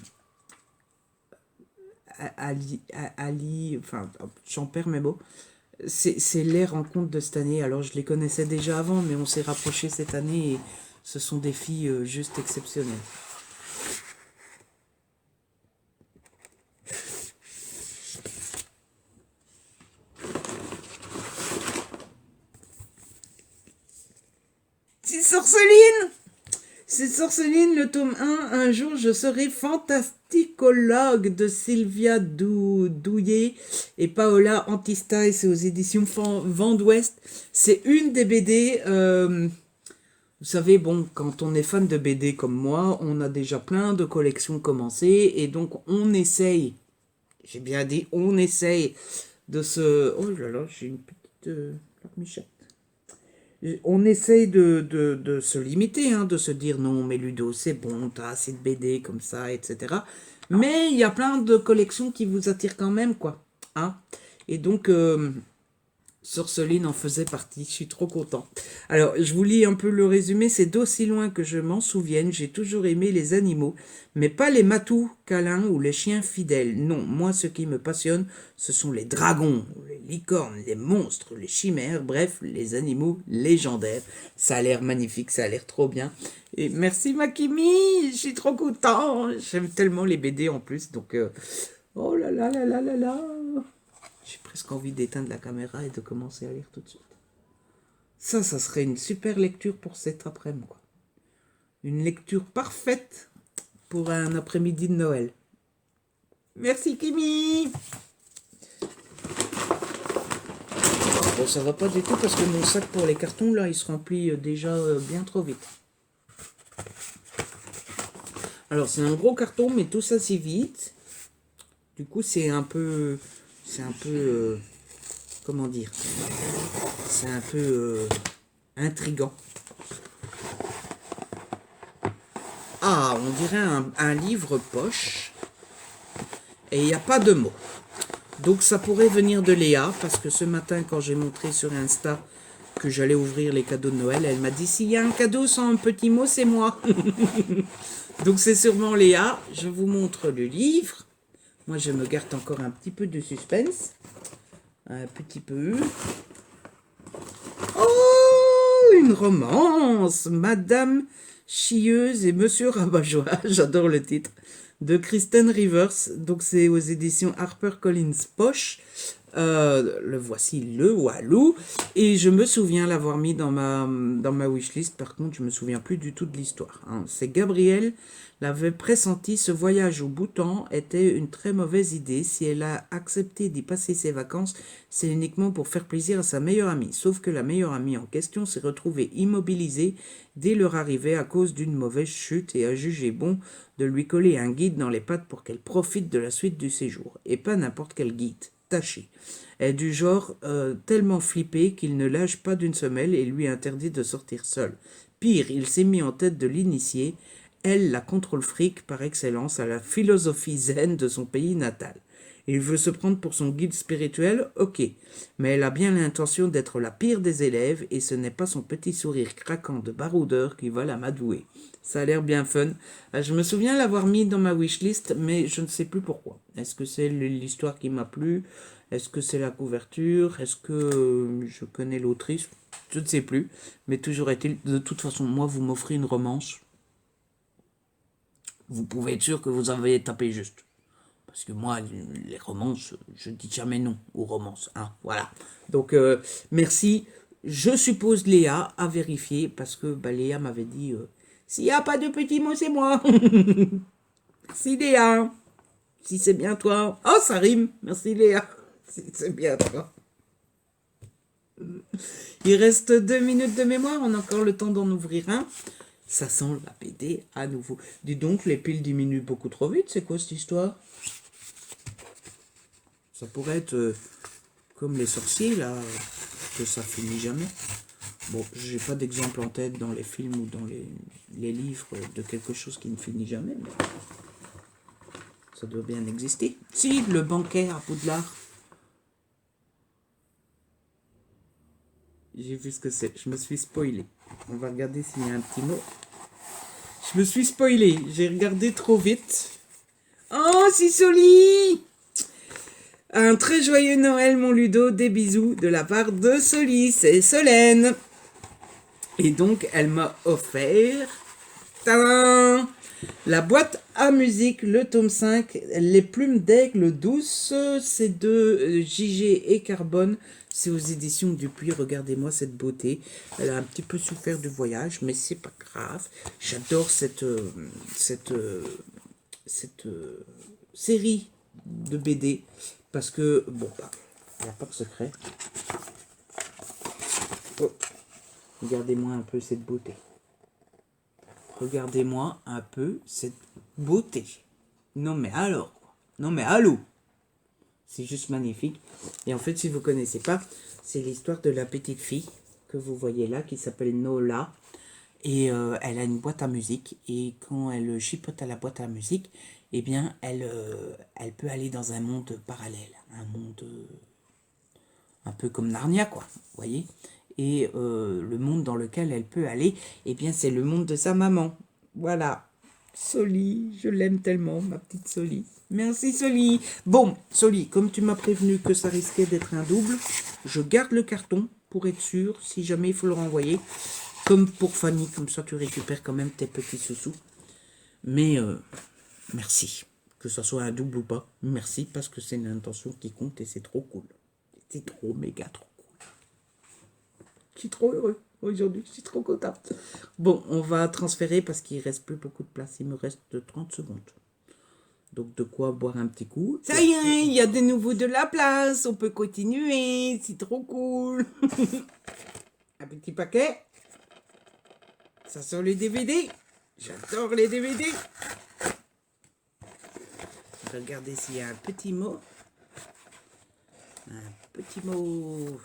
Speaker 2: Ali, enfin, j'en perds mes mots. C'est les rencontres de cette année. Alors, je les connaissais déjà avant, mais on s'est rapprochés cette année et ce sont des filles juste exceptionnelles. C'est Sorceline! C'est Sorceline, le tome 1. Un jour, je serai fantasticologue de Sylvia Douillet et Paola Antista, et c'est aux éditions Vent d'Ouest. C'est une des BD... vous savez, bon, quand on est fan de BD comme moi, on a déjà plein de collections commencées, et donc on essaye, j'ai bien dit, on essaye de se... Oh là là, j'ai une petite michette. On essaye de se limiter, hein, de se dire non, mais Ludo, c'est bon, t'as assez de BD comme ça, etc. Mais il y a plein de collections qui vous attirent quand même, quoi. Hein. Et donc, Sorceline en faisait partie, je suis trop content. Alors, je vous lis un peu le résumé, c'est d'aussi loin que je m'en souvienne, j'ai toujours aimé les animaux, mais pas les matous, câlins ou les chiens fidèles. Non, moi, ce qui me passionne, ce sont les dragons, les licornes, les monstres, les chimères, bref, les animaux légendaires. Ça a l'air magnifique, ça a l'air trop bien. Et merci Makimi, je suis trop content, j'aime tellement les BD en plus, donc... oh là là là là là là. J'ai presque envie d'éteindre la caméra et de commencer à lire tout de suite. Ça serait une super lecture pour cet après-midi, quoi. Une lecture parfaite pour un après-midi de Noël. Merci Kimi. Bon, ça va pas du tout parce que mon sac pour les cartons, là, il se remplit déjà bien trop vite. Alors, c'est un gros carton, mais tout ça, c'est vite. Du coup, c'est un peu... comment dire, c'est un peu intriguant. Ah, on dirait un livre poche et il n'y a pas de mots. Donc ça pourrait venir de Léa, parce que ce matin, quand j'ai montré sur Insta que j'allais ouvrir les cadeaux de Noël, elle m'a dit s'il y a un cadeau sans un petit mot, c'est moi. Donc c'est sûrement Léa. Je vous montre le livre. Moi, je me garde encore un petit peu de suspense. Un petit peu. Oh, une romance. Madame Chieuse et Monsieur Rabat-Joie. J'adore le titre. De Kristen Rivers. Donc, c'est aux éditions HarperCollins Poche. Le voici, le Walou. Et je me souviens l'avoir mis dans ma wishlist. Par contre, je me souviens plus du tout de l'histoire. Hein. C'est Gabrielle l'avait pressenti, ce voyage au Bhoutan était une très mauvaise idée. Si elle a accepté d'y passer ses vacances, c'est uniquement pour faire plaisir à sa meilleure amie. Sauf que la meilleure amie en question s'est retrouvée immobilisée dès leur arrivée à cause d'une mauvaise chute et a jugé bon de lui coller un guide dans les pattes pour qu'elle profite de la suite du séjour. Et pas n'importe quel guide, taché. Elle est du genre tellement flippé qu'il ne lâche pas d'une semelle et lui interdit de sortir seul. Pire, il s'est mis en tête de l'initier, elle la contrôle fric par excellence à la philosophie zen de son pays natal. Il veut se prendre pour son guide spirituel, ok, mais elle a bien l'intention d'être la pire des élèves et ce n'est pas son petit sourire craquant de baroudeur qui va l'amadouer. Ça a l'air bien fun. Je me souviens l'avoir mis dans ma wishlist, mais je ne sais plus pourquoi. Est-ce que c'est l'histoire qui m'a plu? Est-ce que c'est la couverture? Est-ce que je connais l'autrice? Je ne sais plus. Mais toujours est-il, de toute façon, moi, vous m'offrez une romance. Vous pouvez être sûr que vous avez tapé juste. Parce que moi, les romances, je dis jamais non aux romances. Hein, voilà. Donc, merci. Je suppose Léa à vérifier, parce que Léa m'avait dit, s'il n'y a pas de petits mots, c'est moi. Merci Léa. Si c'est bien toi. Oh, ça rime. Merci Léa. Si c'est bien toi. Il reste 2 minutes de mémoire. On a encore le temps d'en ouvrir un. Ça sent la BD à nouveau. Dis donc, les piles diminuent beaucoup trop vite. C'est quoi cette histoire? Ça pourrait être comme les sorciers, là, que ça finit jamais. Bon, j'ai pas d'exemple en tête dans les films ou dans les livres de quelque chose qui ne finit jamais, mais ça doit bien exister. Si, le banquet à Poudlard. J'ai vu ce que c'est. Je me suis spoilé. On va regarder s'il y a un petit mot. Je me suis spoilé. J'ai regardé trop vite. Oh, c'est Soli! Un très joyeux Noël, mon Ludo. Des bisous de la part de Soli. C'est Solène. Et donc, elle m'a offert... Tadam! La boîte à musique, le tome 5, Les plumes d'aigle douce, c'est de JG et Carbone. C'est aux éditions Dupuis. Regardez-moi cette beauté. Elle a un petit peu souffert du voyage, mais c'est pas grave. J'adore cette série de BD. Parce que, bon, il n'y a pas de secret. Oh, regardez-moi un peu cette beauté. Regardez-moi un peu cette beauté. Non mais alors, non mais allô. C'est juste magnifique. Et en fait, si vous ne connaissez pas, c'est l'histoire de la petite fille que vous voyez là, qui s'appelle Nola. Et elle a une boîte à musique. Et quand elle chipote à la boîte à musique, eh bien, elle peut aller dans un monde parallèle. Un monde un peu comme Narnia, quoi. Vous voyez? Et le monde dans lequel elle peut aller, eh bien, c'est le monde de sa maman. Voilà. Soli, je l'aime tellement, ma petite Soli. Merci Soli. Bon, Soli, comme tu m'as prévenu que ça risquait d'être un double, je garde le carton pour être sûr, si jamais il faut le renvoyer. Comme pour Fanny, comme ça tu récupères quand même tes petits sous-sous. Mais merci. Que ça soit un double ou pas, merci parce que c'est une intention qui compte et c'est trop cool. C'est trop méga trop cool. Je suis trop heureux aujourd'hui, je suis trop contente. Bon, on va transférer parce qu'il ne reste plus beaucoup de place. Il me reste 30 secondes. Donc de quoi boire un petit coup. Ça y est, il y a de nouveau de la place. On peut continuer. C'est trop cool. Un petit paquet. Ça sort les DVD. J'adore les DVD. Regardez s'il y a un petit mot. Un petit mot.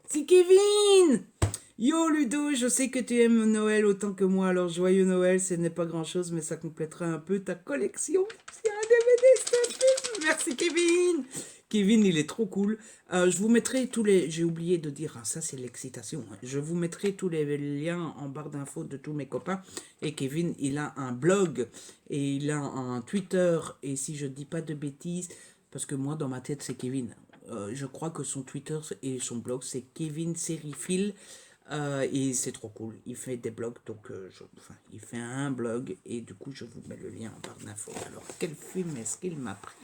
Speaker 2: C'est Kevin! Yo Ludo, je sais que tu aimes Noël autant que moi, alors joyeux Noël, ce n'est pas grand chose, mais ça complétera un peu ta collection. C'est un DVD, c'est un film. Merci Kevin! Kevin, il est trop cool. Je vous mettrai tous les... J'ai oublié de dire, ça c'est l'excitation. Je vous mettrai tous les liens en barre d'infos de tous mes copains. Et Kevin, il a un blog et il a un Twitter. Et si je dis pas de bêtises, parce que moi dans ma tête c'est Kevin. Je crois que son Twitter et son blog c'est Kevin Serifil. Et c'est trop cool. Il fait des blogs, donc il fait un blog et du coup je vous mets le lien en barre d'infos. Alors quel film est-ce qu'il m'a pris?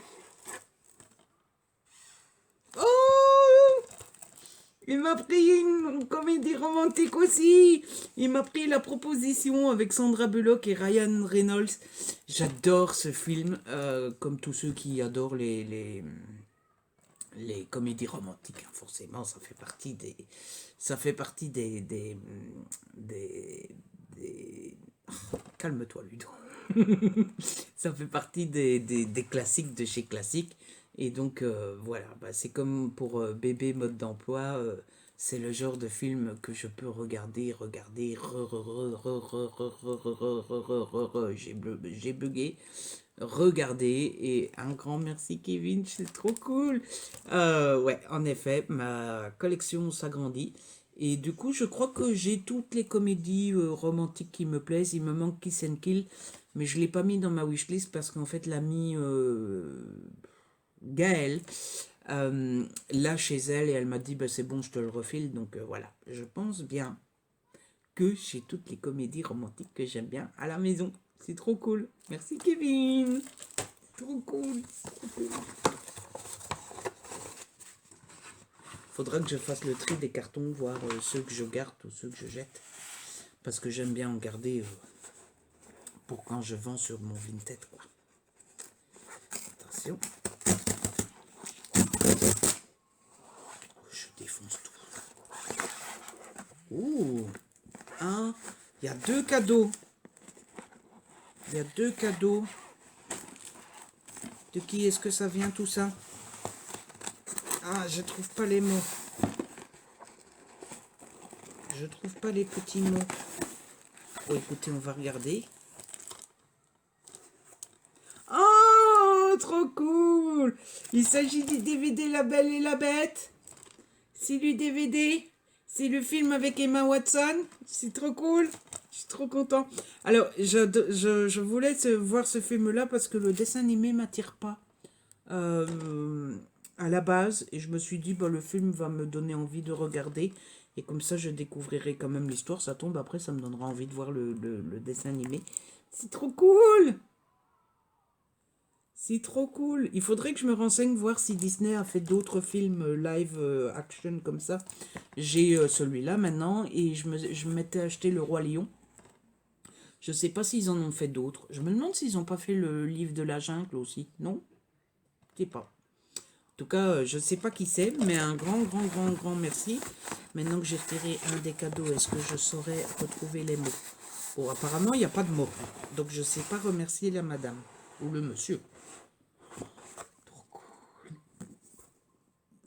Speaker 2: Il m'a pris une comédie romantique aussi. Il m'a pris La Proposition avec Sandra Bullock et Ryan Reynolds. J'adore ce film, comme tous ceux qui adorent les comédies romantiques. Hein. Forcément, ça fait partie des- calme-toi, Ludo. Ça fait partie des classiques de chez Classique. Et donc, voilà, bah, c'est comme pour Bébé mode d'emploi. C'est le genre de film que je peux regarder, j'ai bugué, regarder. Et un grand merci, Kevin, c'est trop cool. Ouais, en effet, ma collection s'agrandit. Et du coup, je crois que j'ai toutes les comédies romantiques qui me plaisent. Il me manque Kiss and Kill, mais je ne l'ai pas mis dans ma wishlist parce qu'en fait, l'ami Gaëlle là chez elle et elle m'a dit bah, c'est bon, je te le refile. Donc voilà, je pense bien que j'ai toutes les comédies romantiques que j'aime bien à la maison. C'est trop cool. Merci Kevin. Trop cool. Trop cool. Faudra que je fasse le tri des cartons, voir ceux que je garde ou ceux que je jette. Parce que j'aime bien en garder pour quand je vends sur mon Vinted, quoi. Attention. Je défonce tout. Ouh. Un. Il y a 2 cadeaux. Il y a 2 cadeaux. De qui est-ce que ça vient tout ça? Ah, je trouve pas les mots. Je trouve pas les petits mots. Oh, écoutez, on va regarder. Oh, trop cool! Il s'agit du DVD La Belle et la Bête. C'est le DVD. C'est le film avec Emma Watson. C'est trop cool. Je suis trop content. Alors, je voulais voir ce film-là parce que le dessin animé m'attire pas à la base. Et je me suis dit, bah, le film va me donner envie de regarder. Et comme ça, je découvrirai quand même l'histoire. Ça tombe après, ça me donnera envie de voir le dessin animé. C'est trop cool! C'est trop cool. Il faudrait que je me renseigne voir si Disney a fait d'autres films live action comme ça. J'ai celui-là maintenant et je m'étais acheté Le Roi Lion. Je sais pas s'ils en ont fait d'autres. Je me demande s'ils n'ont pas fait le livre de la jungle aussi. Non? Je sais pas. En tout cas, je sais pas qui c'est, mais un grand merci. Maintenant que j'ai retiré un des cadeaux, est-ce que je saurais retrouver les mots? Bon, apparemment, il n'y a pas de mots. Donc, je sais pas remercier la madame ou le monsieur.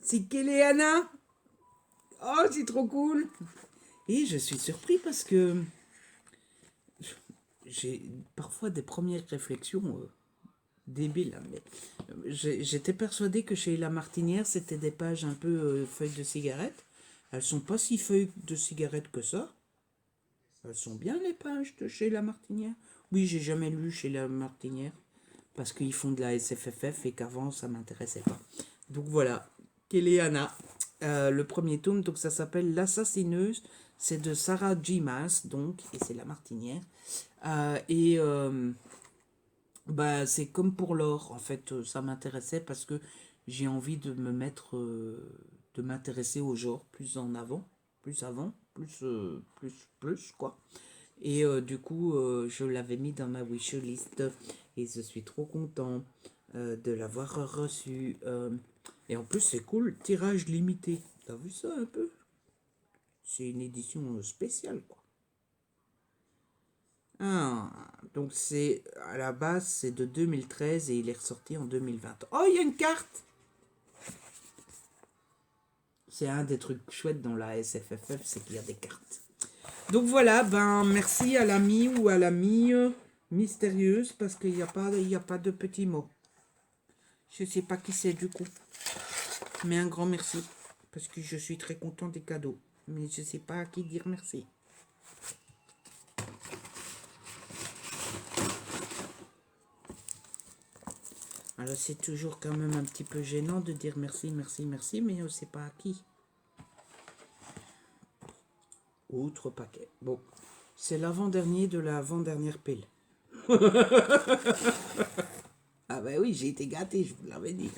Speaker 2: C'est Kéléana. Oh, c'est trop cool. Et je suis surpris parce que j'ai parfois des premières réflexions débiles. Hein, mais j'étais persuadée que chez La Martinière, c'était des pages un peu feuilles de cigarette. Elles sont pas si feuilles de cigarette que ça. Elles sont bien les pages de chez La Martinière. Oui, j'ai jamais lu chez La Martinière parce qu'ils font de la SFFF et qu'avant ça m'intéressait pas. Donc voilà, Kéléana, le premier tome, donc ça s'appelle L'Assassineuse, c'est de Sarah J. Maas, donc, et c'est La Martinière. Bah, c'est comme pour l'or, en fait, ça m'intéressait parce que j'ai envie de me mettre, de m'intéresser au genre plus en avant, plus, quoi. Et du coup, je l'avais mis dans ma wishlist et je suis trop content de l'avoir reçu. Et en plus, c'est cool, tirage limité. T'as vu ça un peu? C'est une édition spéciale, quoi. Ah, donc c'est à la base, c'est de 2013 et il est ressorti en 2020. Oh, il y a une carte! C'est un des trucs chouettes dans la SFFF, c'est qu'il y a des cartes. Donc voilà, ben merci à l'ami ou à l'amie mystérieuse parce qu'il n'y a pas de petits mots. Je sais pas qui c'est du coup. Mais un grand merci parce que je suis très content des cadeaux. Mais je sais pas à qui dire merci. Alors c'est toujours quand même un petit peu gênant de dire merci, mais on ne sait pas à qui. Autre paquet. Bon, c'est l'avant-dernier de l'avant-dernière pile. Ah bah oui, j'ai été gâté, je vous l'avais dit.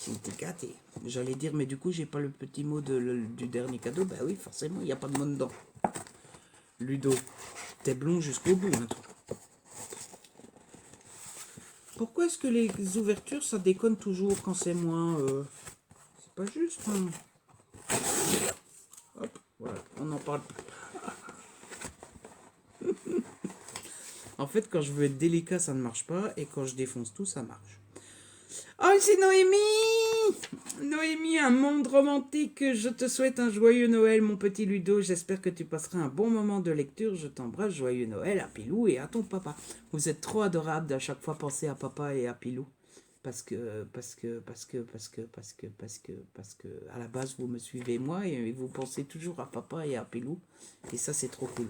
Speaker 2: J'ai été gâté. J'allais dire, mais du coup, j'ai pas le petit mot du dernier cadeau. Bah oui, forcément, il n'y a pas de mot dedans. Ludo, t'es blond jusqu'au bout, hein, toi. Pourquoi est-ce que les ouvertures, ça déconne toujours quand c'est moins... C'est pas juste, hein. Hop, voilà, on n'en parle plus. En fait, quand je veux être délicat, ça ne marche pas. Et quand je défonce tout, ça marche. Oh, c'est Noémie! Noémie, un monde romantique. Je te souhaite un joyeux Noël, mon petit Ludo. J'espère que tu passeras un bon moment de lecture. Je t'embrasse. Joyeux Noël à Pilou et à ton papa. Vous êtes trop adorables d'à chaque fois penser à papa et à Pilou. Parce que, à la base, vous me suivez moi et vous pensez toujours à papa et à Pilou. Et ça, c'est trop cool.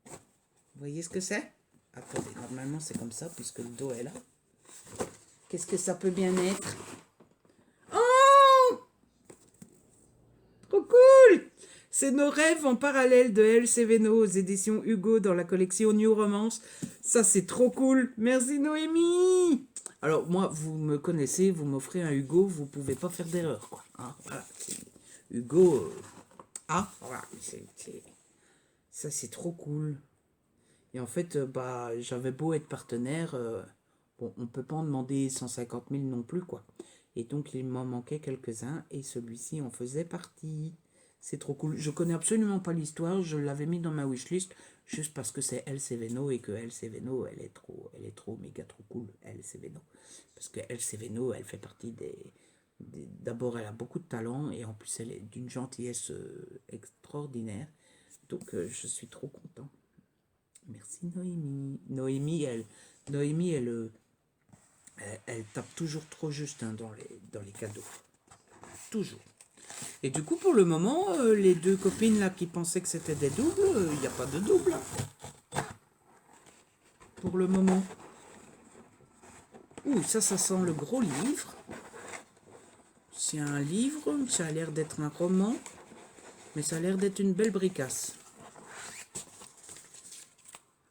Speaker 2: Vous voyez ce que c'est? Attendez, normalement, c'est comme ça puisque le dos est là. Qu'est-ce que ça peut bien être? Oh! Trop cool! C'est nos rêves en parallèle de L.C. Veno aux éditions Hugo dans la collection New Romance. Ça, c'est trop cool. Merci Noémie! Alors, moi, vous me connaissez, vous m'offrez un Hugo, vous pouvez pas faire d'erreur, quoi. Hein, voilà. Hugo... voilà. Ça, c'est trop cool. Et en fait, j'avais beau être partenaire... Bon, on peut pas en demander 150 000 non plus, quoi. Et donc, il m'en manquait quelques-uns, et celui-ci en faisait partie. C'est trop cool. Je connais absolument pas l'histoire, je l'avais mis dans ma wishlist, juste parce que c'est L.C. Veno, et que L.C. Veno, elle est trop, méga trop cool, L.C. Veno. Parce que L.C. Veno, elle fait partie D'abord, elle a beaucoup de talent, et en plus, elle est d'une gentillesse extraordinaire. Donc, je suis trop content. Merci Noémie. Noémie, elle tape toujours trop juste, hein, dans les cadeaux. Toujours. Et du coup, pour le moment, les deux copines là qui pensaient que c'était des doubles, il n'y a pas de double. Hein. Pour le moment. Ouh, ça sent le gros livre. C'est un livre, ça a l'air d'être un roman, mais ça a l'air d'être une belle bricasse.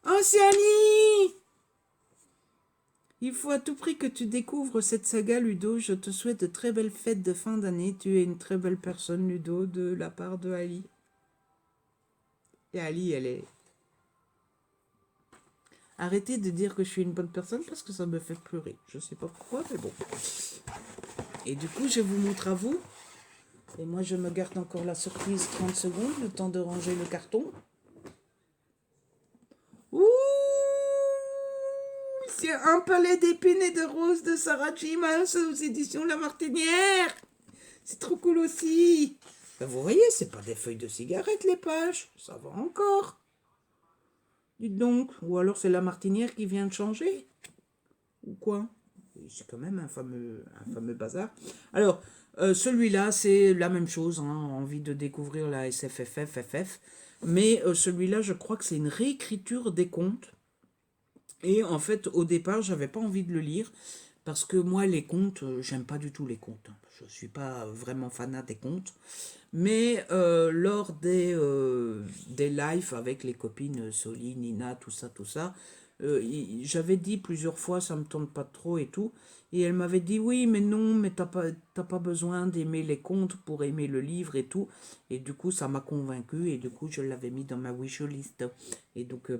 Speaker 2: Oh, c'est Annie! Il faut à tout prix que tu découvres cette saga, Ludo. Je te souhaite de très belles fêtes de fin d'année. Tu es une très belle personne, Ludo, de la part de Ali. Et Ali, elle est... Arrêtez de dire que je suis une bonne personne parce que ça me fait pleurer. Je sais pas pourquoi, mais bon. Et du coup, je vous montre à vous. Et moi, je me garde encore la surprise 30 secondes, le temps de ranger le carton. Ouh! C'est un palais d'épines et de roses de Sarah J. Maas aux éditions La Martinière. C'est trop cool aussi. Ben vous voyez, c'est pas des feuilles de cigarette les pages. Ça va encore. Dites donc. Ou alors c'est La Martinière qui vient de changer. Ou quoi? C'est quand même un fameux bazar. Alors, celui-là, c'est la même chose. Hein, envie de découvrir la SFFF. Mais celui-là, je crois que c'est une réécriture des contes. Et en fait, au départ, j'avais pas envie de le lire parce que moi, les contes, j'aime pas du tout les contes. Je suis pas vraiment fanat des contes. Mais lors des lives avec les copines Soli, Nina, tout ça, j'avais dit plusieurs fois, ça me tente pas trop et tout. Et elle m'avait dit, oui, mais non, mais t'as pas besoin d'aimer les contes pour aimer le livre et tout. Et du coup, ça m'a convaincu et du coup, je l'avais mis dans ma wishlist. Et donc,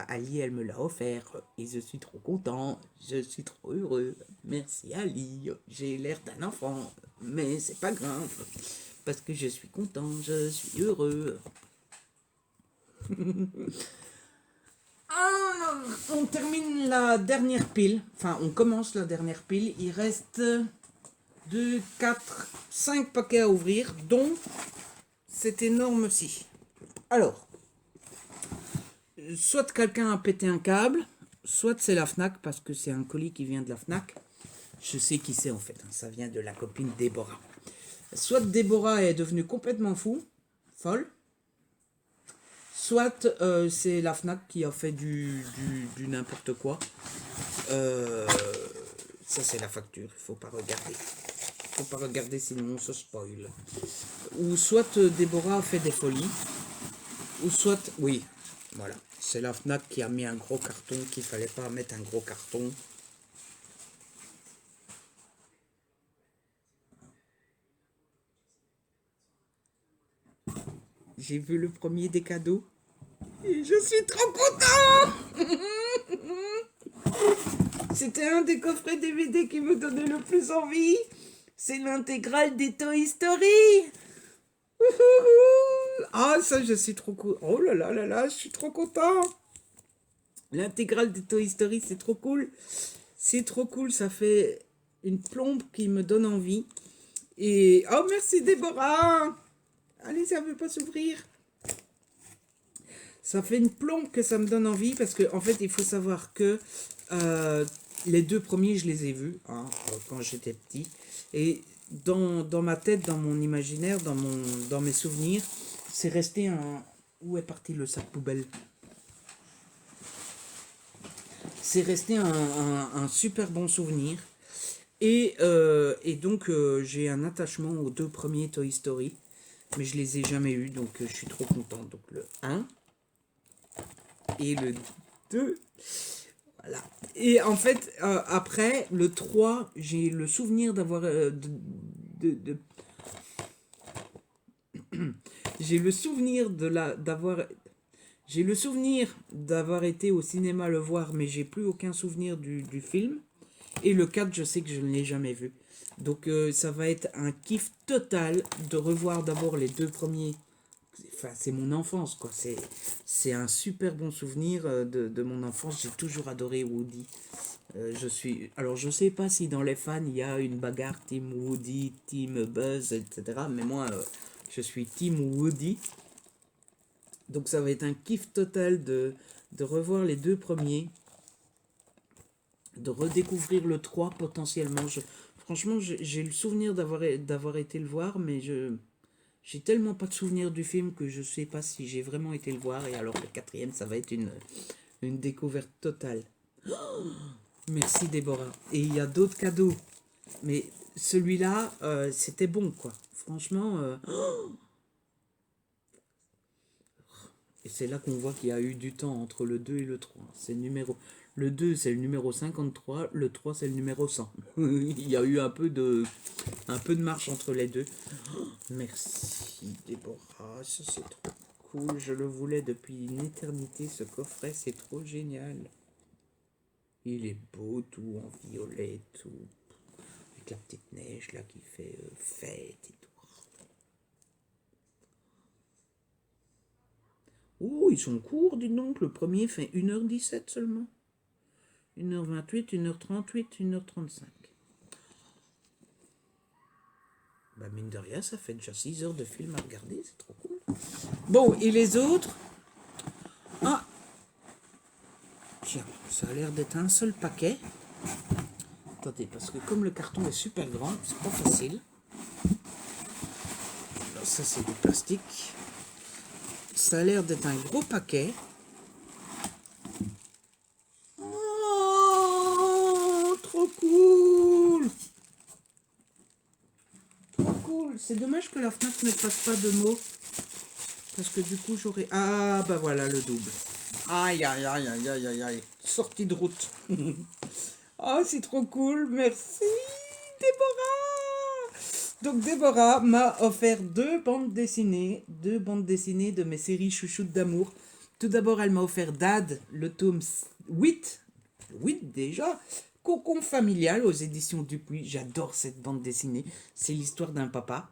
Speaker 2: Ali, elle me l'a offert. Et je suis trop content, je suis trop heureux. Merci Ali, j'ai l'air d'un enfant, mais c'est pas grave. Parce que je suis content, je suis heureux. On termine la dernière pile. Enfin, on commence la dernière pile. Il reste 2, 4, 5 paquets à ouvrir, dont cet énorme-ci. Alors, soit quelqu'un a pété un câble, soit c'est la FNAC, parce que c'est un colis qui vient de la FNAC. Je sais qui c'est en fait, hein, ça vient de la copine Déborah. Soit Déborah est devenue complètement folle, soit c'est la FNAC qui a fait du n'importe quoi. Ça c'est la facture, il faut pas regarder sinon on se spoil. Ou soit Déborah a fait des folies, ou soit, oui, voilà, c'est la FNAC qui a mis un gros carton, qu'il fallait pas mettre un gros carton. j'ai vu le premier des cadeaux. Et je suis trop content. C'était un des coffrets DVD qui me donnait le plus envie. C'est l'intégrale des Toy Story. Ah, ça, je suis trop cool. Oh là là là là, je suis trop content. L'intégrale des Toy Story, c'est trop cool. C'est trop cool, ça fait une plombe qui me donne envie. Et oh, merci Déborah. Allez, ça ne veut pas s'ouvrir. Ça fait une plombe que ça me donne envie parce que en fait, il faut savoir que les deux premiers, je les ai vus hein, quand j'étais petit. Et dans ma tête, dans mon imaginaire, dans mes souvenirs, c'est resté un... Où est parti le sac poubelle? C'est resté un super bon souvenir. Et donc, j'ai un attachement aux deux premiers Toy Story. Mais je les ai jamais eus, donc je suis trop content. Donc le 1 et le 2. Voilà. Et en fait, après, le 3, j'ai le souvenir d'avoir... j'ai le souvenir j'ai le souvenir d'avoir été au cinéma le voir, mais j'ai plus aucun souvenir du film. Et le 4, je sais que je ne l'ai jamais vu. Donc ça va être un kiff total de revoir d'abord les deux premiers. Enfin, c'est mon enfance, quoi. C'est un super bon souvenir de mon enfance. J'ai toujours adoré Woody. Alors, je sais pas si dans les fans, il y a une bagarre Team Woody, Team Buzz, etc. Mais moi, je suis Team Woody. Donc, ça va être un kiff total de revoir les deux premiers. De redécouvrir le 3 potentiellement. Franchement, j'ai le souvenir d'avoir été le voir, mais j'ai tellement pas de souvenir du film que je sais pas si j'ai vraiment été le voir. Et alors le quatrième, ça va être une découverte totale. Merci Déborah. Et il y a d'autres cadeaux. Mais celui-là, c'était bon, quoi. Franchement... Et c'est là qu'on voit qu'il y a eu du temps entre le 2 et le 3. Le 2, c'est le numéro 53. Le 3, c'est le numéro 100. Il y a eu un peu de marche entre les deux. Merci Déborah. Ça, c'est trop cool. Je le voulais depuis une éternité, ce coffret. C'est trop génial. Il est beau, tout en violet, tout. Avec la petite neige là qui fait fête et tout. Oh, ils sont courts, dis donc. Le premier fait 1h17 seulement. 1h28, 1h38, 1h35. Bah, mine de rien, ça fait déjà 6 heures de film à regarder. C'est trop cool. Bon, et les autres? Ah! Tiens, ça a l'air d'être un seul paquet. Attendez, parce que comme le carton est super grand, c'est pas facile. Alors, ça, c'est du plastique. Ça a l'air d'être un gros paquet. Oh, trop cool! Trop cool. C'est dommage que la FNAC ne fasse pas de mots. Parce que du coup, j'aurais... Ah, bah voilà, le double. Aïe, aïe, aïe, aïe, aïe, aïe, aïe. Sortie de route. Oh, c'est trop cool. Merci, Déborah. Donc, Déborah m'a offert deux bandes dessinées de mes séries chouchoutes d'amour. Tout d'abord, elle m'a offert Dad, le tome 8. 8 déjà. Cocon familial aux éditions Dupuis. J'adore cette bande dessinée. C'est l'histoire d'un papa,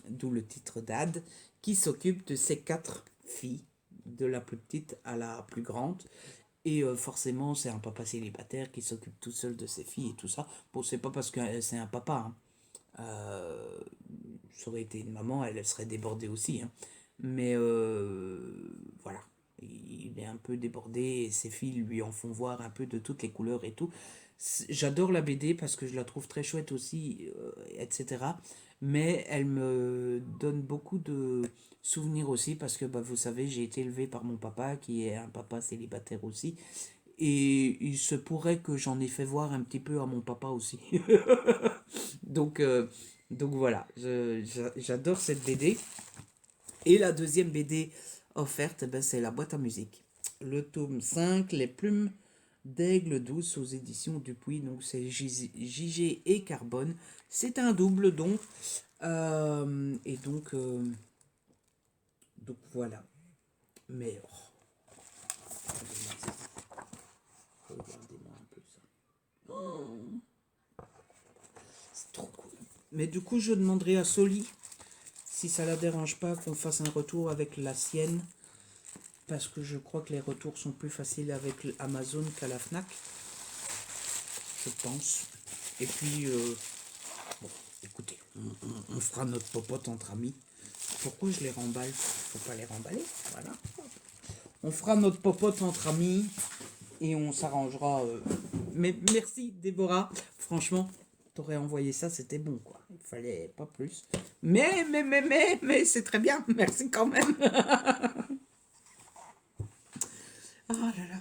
Speaker 2: d'où le titre Dad, qui s'occupe de ses 4 filles, de la plus petite à la plus grande. Et forcément, c'est un papa célibataire qui s'occupe tout seul de ses filles et tout ça. Bon, c'est pas parce que c'est un papa. Hein. Ça aurait été une maman, elle serait débordée aussi. Hein. Mais voilà. Il est un peu débordé et ses filles lui en font voir un peu de toutes les couleurs et tout. J'adore la BD parce que je la trouve très chouette aussi, etc. Mais elle me donne beaucoup de souvenirs aussi parce que bah, vous savez, j'ai été élevé par mon papa qui est un papa célibataire aussi. Et il se pourrait que j'en ai fait voir un petit peu à mon papa aussi. donc, donc voilà, j'adore cette BD. Et la deuxième BD offerte, ben, c'est La boîte à musique. Le tome 5, Les plumes d'aigle douce aux éditions Dupuis. Donc c'est JG et Carbone. C'est un double donc. Et donc, Donc voilà. Mais, regardez-moi un peu ça. C'est trop cool. Mais du coup, je demanderai à Soli si ça la dérange pas qu'on fasse un retour avec la sienne. Parce que je crois que les retours sont plus faciles avec Amazon qu'à la Fnac. Je pense. Et puis, bon, écoutez, on fera notre popote entre amis. Pourquoi je les remballe? Faut pas les remballer, voilà. On fera notre popote entre amis et on s'arrangera. Mais merci Déborah, franchement, t'aurais envoyé ça, c'était bon quoi. Il fallait pas plus. Mais c'est très bien, merci quand même. Oh là là.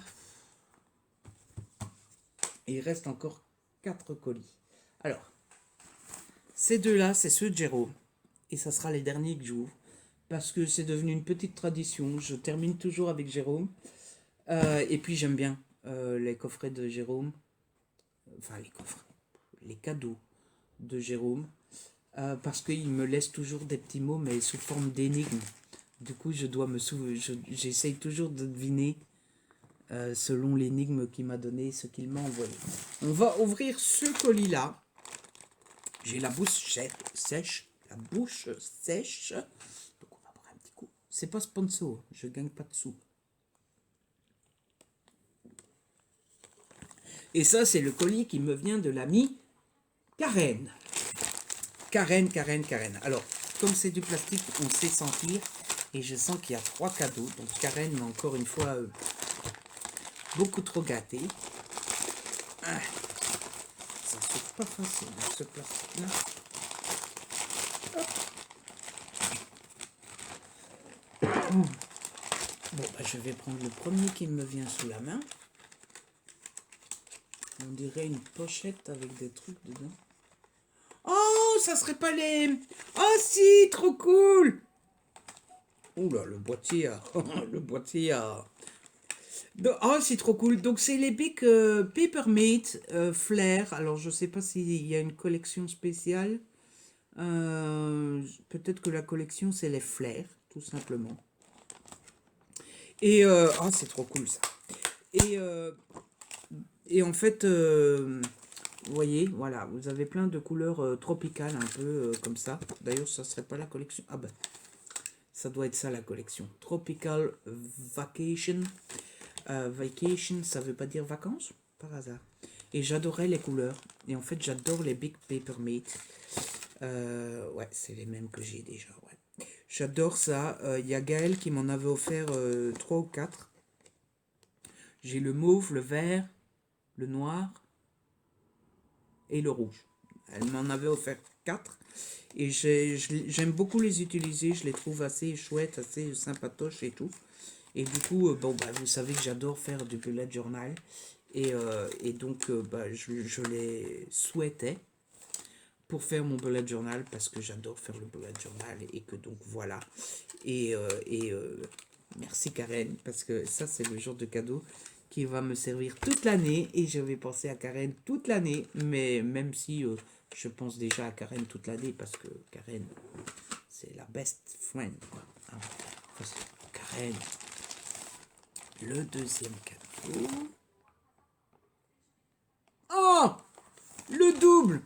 Speaker 2: Et il reste encore 4 colis. Alors, ces deux-là, c'est ceux de Jérôme. Et ça sera les derniers que j'ouvre. Parce que c'est devenu une petite tradition. Je termine toujours avec Jérôme. Et puis j'aime bien les coffrets de Jérôme. Enfin, les coffrets. Les cadeaux de Jérôme. Parce qu'il me laisse toujours des petits mots, mais sous forme d'énigmes. Du coup, je dois j'essaye toujours de deviner selon l'énigme qu'il m'a donné, ce qu'il m'a envoyé. On va ouvrir ce colis-là. J'ai la bouche sèche. La bouche sèche. Donc on va boire un petit coup. C'est pas sponsor, je gagne pas de sous. Et ça, c'est le colis qui me vient de l'amie Karen. Karen. Alors, comme c'est du plastique, on sait sentir. Et je sens qu'il y a 3 cadeaux. Donc Karen m'a encore une fois beaucoup trop gâté. Ah, ça saute pas facile, ce plastique-là. Bon, bah, je vais prendre le premier qui me vient sous la main. On dirait une pochette avec des trucs dedans. Oh, ça serait pas les... Oh si, trop cool. Oula, le boîtier a... le boîtier a... Oh, c'est trop cool. Donc, c'est les Big Papermate Flair. Alors, je sais pas s'il y a une collection spéciale. Peut-être que la collection, c'est les Flair, tout simplement. Et... oh, c'est trop cool, ça. Et en fait... vous voyez, voilà, vous avez plein de couleurs tropicales, un peu comme ça. D'ailleurs, ça serait pas la collection. Ah ben, ça doit être ça la collection. Tropical Vacation. Vacation, ça veut pas dire vacances, par hasard. Et j'adorais les couleurs. Et en fait, j'adore les Big Papermate. Ouais, c'est les mêmes que j'ai déjà, ouais. J'adore ça. Il y a Gaëlle qui m'en avait offert 3 ou 4. J'ai le mauve, le vert, le noir et le rouge. Elle m'en avait offert 4 et j'aime beaucoup les utiliser, je les trouve assez chouettes, assez sympatoches et tout. Et du coup, bon, bah, vous savez que j'adore faire du bullet journal et donc bah, je les souhaitais pour faire mon bullet journal parce que j'adore faire le bullet journal et que donc voilà. Et merci Karen parce que ça c'est le genre de cadeau qui va me servir toute l'année et je vais penser à Karen toute l'année, mais même si je pense déjà à Karen toute l'année parce que Karen c'est la best friend quoi. Hein. Karen, le deuxième cadeau. Oh, le double.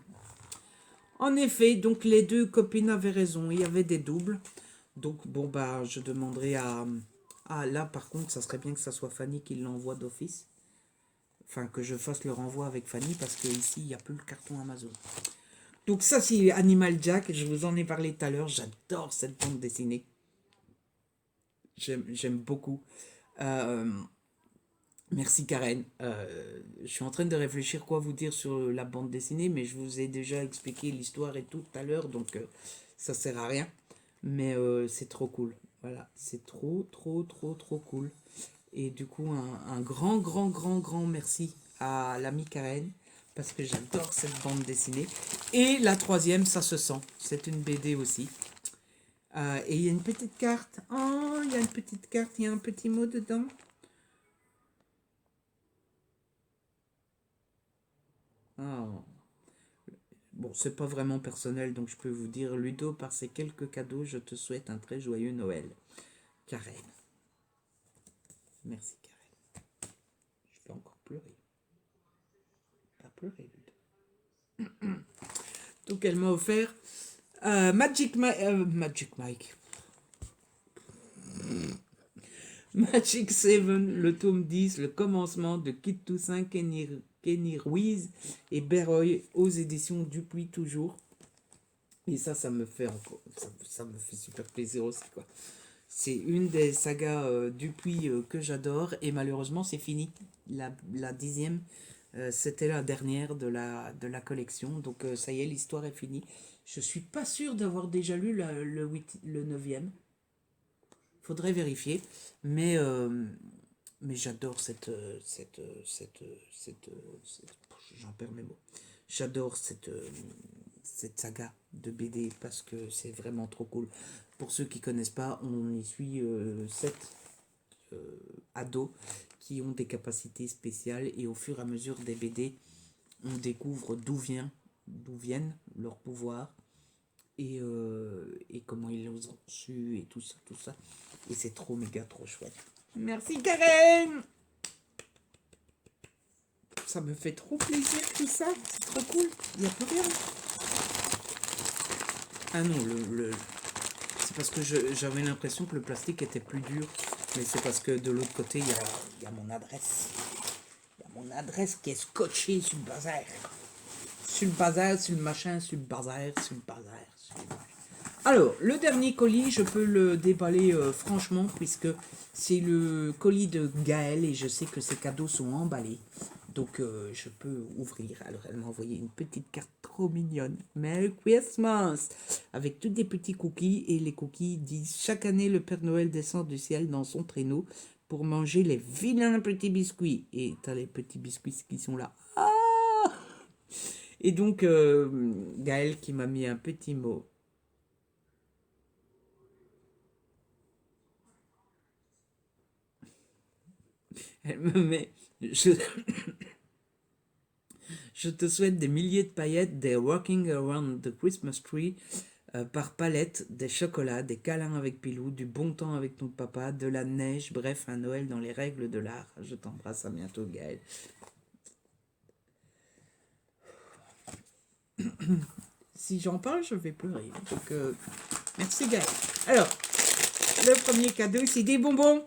Speaker 2: En effet, donc les deux copines avaient raison, il y avait des doubles. Donc bon bah je demanderai à... Ah là par contre ça serait bien que ça soit Fanny qui l'envoie d'office. Enfin que je fasse le renvoi avec Fanny parce que ici il n'y a plus le carton Amazon. Donc ça c'est Animal Jack, je vous en ai parlé tout à l'heure, j'adore cette bande dessinée. J'aime beaucoup. Merci Karen. Je suis en train de réfléchir quoi vous dire sur la bande dessinée, mais je vous ai déjà expliqué l'histoire et tout à l'heure, donc ça sert à rien. Mais c'est trop cool. Voilà, c'est trop cool. Et du coup, un grand merci à l'ami Karen, parce que j'adore cette bande dessinée. Et la troisième, ça se sent. C'est une BD aussi. Et il y a une petite carte. Oh, il y a une petite carte, il y a un petit mot dedans. Oh. Bon, c'est pas vraiment personnel, donc je peux vous dire, Ludo, par ces quelques cadeaux, je te souhaite un très joyeux Noël. Karen. Merci Karen. Je vais encore pleurer. Pas pleurer, Ludo. Donc elle m'a offert Magic Mike. Magic 7, le tome 10, le commencement de Kit Toussaint, Kenny Ruiz et Beroy aux éditions Dupuis toujours. Et ça me fait encore, ça me fait super plaisir aussi, quoi. C'est une des sagas Dupuis que j'adore et malheureusement c'est fini. La 10e, c'était la dernière de la collection, donc ça y est, l'histoire est finie. Je suis pas sûre d'avoir déjà lu le 9e. Faudrait vérifier, mais j'adore j'en perds mes mots. J'adore cette saga de BD parce que c'est vraiment trop cool. Pour ceux qui connaissent pas, on y suit 7 ados qui ont des capacités spéciales et au fur et à mesure des BD, on découvre d'où viennent leurs pouvoirs et comment ils les ont su et tout ça. Et c'est trop méga trop chouette. Merci Karen. Ça me fait trop plaisir tout ça. C'est trop cool. Il n'y a plus rien. Ah non, c'est parce que j'avais l'impression que le plastique était plus dur. Mais c'est parce que de l'autre côté, il y a mon adresse. Il y a mon adresse qui est scotchée sur le bazar. Sur le bazar, sur le machin, sur le bazar, sur le bazar. Alors, le dernier colis, je peux le déballer franchement, puisque c'est le colis de Gaëlle et je sais que ses cadeaux sont emballés. Donc, je peux ouvrir. Alors, elle m'a envoyé une petite carte trop mignonne. Merry Christmas! Avec tous des petits cookies. Et les cookies disent: chaque année, le Père Noël descend du ciel dans son traîneau pour manger les vilains petits biscuits. Et t'as les petits biscuits qui sont là. Ah! Et donc, Gaëlle qui m'a mis un petit mot. Elle me met... Je te souhaite des milliers de paillettes, des walking around the Christmas tree par palette, des chocolats, des câlins avec Pilou, du bon temps avec ton papa, de la neige, bref, un Noël dans les règles de l'art. Je t'embrasse, à bientôt Gaëlle. Si j'en parle, je vais pleurer. Donc, merci Gaëlle. Alors, le premier cadeau, c'est des bonbons.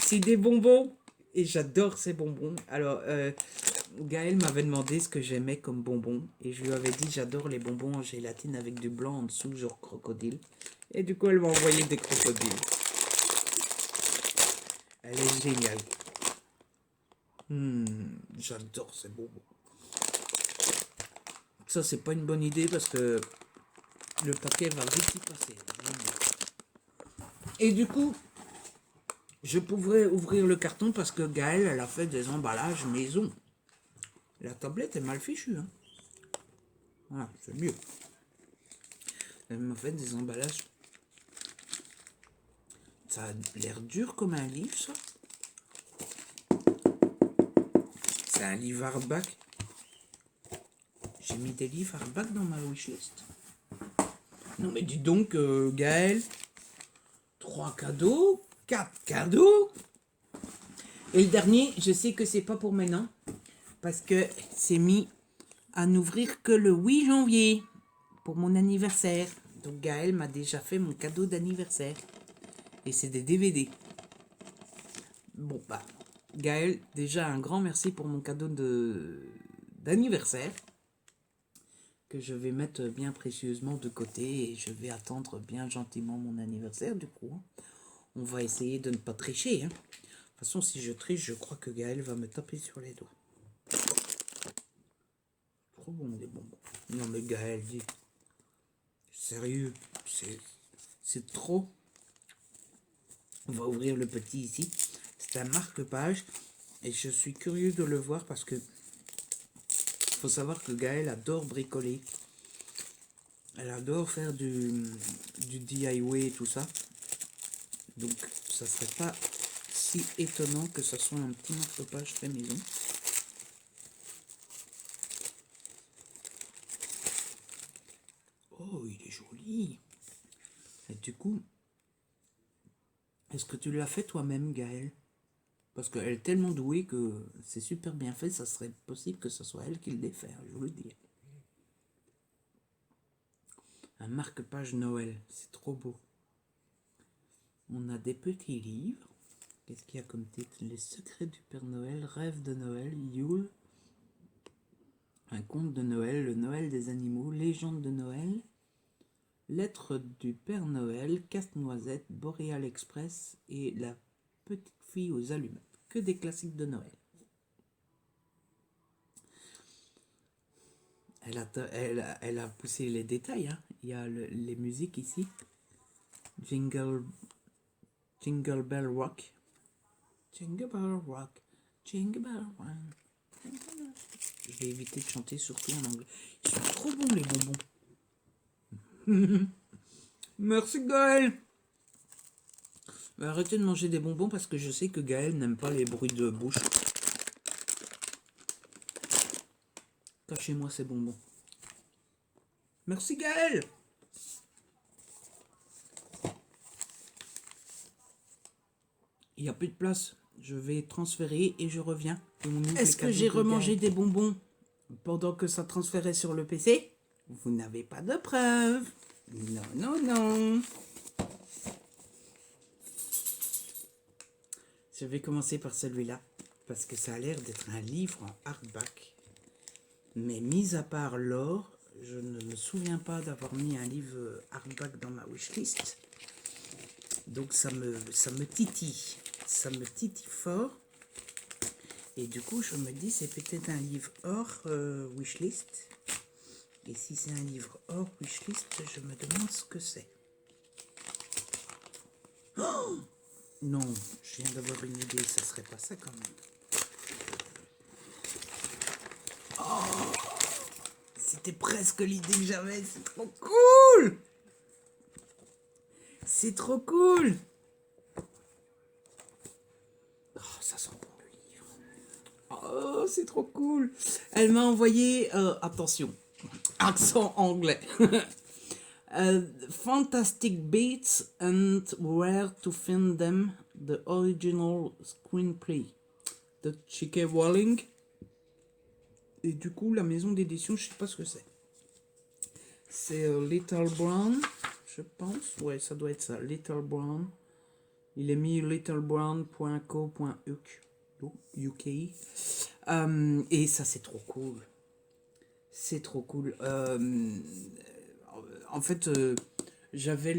Speaker 2: C'est des bonbons. Et j'adore ces bonbons. Alors, Gaëlle m'avait demandé ce que j'aimais comme bonbons. Et je lui avais dit, j'adore les bonbons en gélatine avec du blanc en dessous, genre crocodile. Et du coup, elle m'a envoyé des crocodiles. Elle est géniale. J'adore ces bonbons. Ça, c'est pas une bonne idée parce que le paquet va vite y passer. Et du coup, je pourrais ouvrir le carton parce que Gaëlle, elle a fait des emballages maison. La tablette est mal fichue. Hein. Voilà, c'est mieux. Elle m'a fait des emballages. Ça a l'air dur comme un livre, ça. C'est un livre hardback. J'ai mis des livres hardback dans ma wishlist. Non mais dis donc, Gaëlle. 3 cadeaux, 4 cadeaux. Et le dernier, je sais que c'est pas pour maintenant. Parce que c'est mis à n'ouvrir que le 8 janvier. Pour mon anniversaire. Donc Gaëlle m'a déjà fait mon cadeau d'anniversaire. Et c'est des DVD. Bon bah, Gaëlle, déjà un grand merci pour mon cadeau d'anniversaire. Que je vais mettre bien précieusement de côté. Et je vais attendre bien gentiment mon anniversaire du coup. On va essayer de ne pas tricher. Hein. De toute façon, si je triche, je crois que Gaëlle va me taper sur les doigts. Trop bon les bonbons. Non mais Gaëlle, dis. Sérieux, c'est trop. On va ouvrir le petit ici. C'est un marque-page. Et je suis curieux de le voir parce que faut savoir que Gaëlle adore bricoler. Elle adore faire du DIY et tout ça. Donc ça serait pas si étonnant que ça soit un petit marque-page fait maison. Oh, il est joli. Et du coup, Est-ce que tu l'as fait toi-même, Gaëlle? Parce qu'elle est tellement douée que c'est super bien fait, ça serait possible que ce soit elle qui le défaire, je vous le dis. Un marque-page Noël, c'est trop beau. On a des petits livres. Qu'est-ce qu'il y a comme titre? Les secrets du Père Noël, rêve de Noël, Yule, un conte de Noël, le Noël des animaux, légende de Noël, lettre du Père Noël, casse-noisette, Boréal Express et la petite fille aux allumettes. Que des classiques de Noël. Elle a poussé les détails. Hein. Il y a les musiques ici. Jingle Bell Rock. Jingle Bell Rock. Jingle Bell Rock. Je vais éviter de chanter surtout en anglais. Ils sont trop bons les bonbons. Merci Gaël. Arrêtez de manger des bonbons parce que je sais que Gaël n'aime pas les bruits de bouche. Cachez-moi ces bonbons. Merci Gaël. Il n'y a plus de place. Je vais transférer et je reviens. Est-ce que j'ai remangé des bonbons pendant que ça transférait sur le PC? Vous n'avez pas de preuves. Non, non, non. Je vais commencer par celui-là, parce que ça a l'air d'être un livre en hardback. Mais mis à part l'or, je ne me souviens pas d'avoir mis un livre hardback dans ma wishlist. Donc ça me titille. Ça me titille fort. Et du coup, je me dis, c'est peut-être un livre hors wishlist. Et si c'est un livre hors wishlist, je me demande ce que c'est. Oh non, je viens d'avoir une idée, ça serait pas ça quand même. Oh, c'était presque l'idée que j'avais, c'est trop cool. C'est trop cool. Oh, ça sent bon le livre. Oh, c'est trop cool. Elle m'a envoyé, attention, accent anglais. Fantastic Beats and Where to Find Them, the original screenplay de J.K. Rowling. Et du coup, la maison d'édition, je sais pas ce que c'est. C'est Little Brown, je pense. Ouais, ça doit être ça, Little Brown. Il est mis littlebrown.co.uk. Et ça, c'est trop cool. C'est trop cool. En fait, j'avais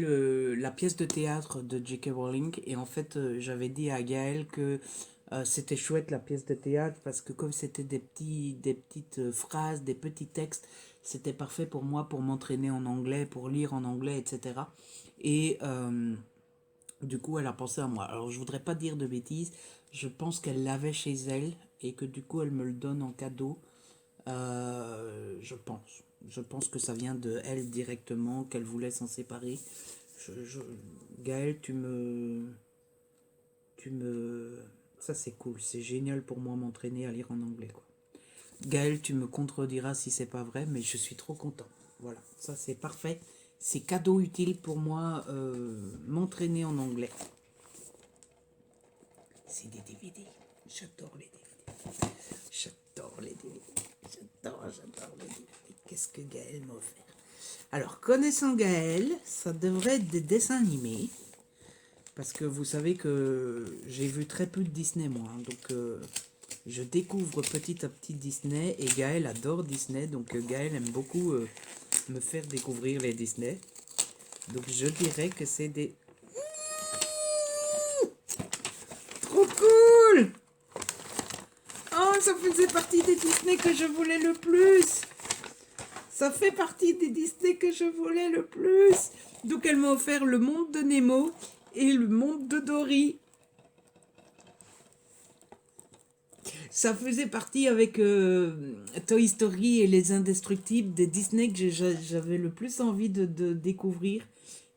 Speaker 2: la pièce de théâtre de J.K. Rowling et en fait, j'avais dit à Gaël que c'était chouette la pièce de théâtre parce que comme c'était des petites phrases, des petits textes, c'était parfait pour moi pour m'entraîner en anglais, pour lire en anglais, etc. Et du coup, elle a pensé à moi. Alors, je voudrais pas dire de bêtises, je pense qu'elle l'avait chez elle et que du coup, elle me le donne en cadeau. Je pense. Je pense que ça vient de elle directement, qu'elle voulait s'en séparer. Gaël, tu me... Ça, c'est cool. C'est génial pour moi m'entraîner à lire en anglais, quoi. Gaël, tu me contrediras si c'est pas vrai, mais je suis trop content. Voilà, ça, c'est parfait. C'est cadeau utile pour moi, m'entraîner en anglais. C'est des DVD. J'adore les DVD. J'adore les DVD. J'adore les DVD. Qu'est-ce que Gaël m'a offert? Alors, connaissant Gaël, ça devrait être des dessins animés. Parce que vous savez que j'ai vu très peu de Disney, moi. Hein, donc, je découvre petit à petit Disney. Et Gaël adore Disney. Donc, Gaël aime beaucoup me faire découvrir les Disney. Donc, je dirais que c'est des... Trop cool! Oh, ça faisait partie des Disney que je voulais le plus. Ça fait partie des Disney que je voulais le plus. Donc, elle m'a offert le monde de Nemo et le monde de Dory. Ça faisait partie avec Toy Story et les Indestructibles des Disney que j'avais le plus envie de découvrir.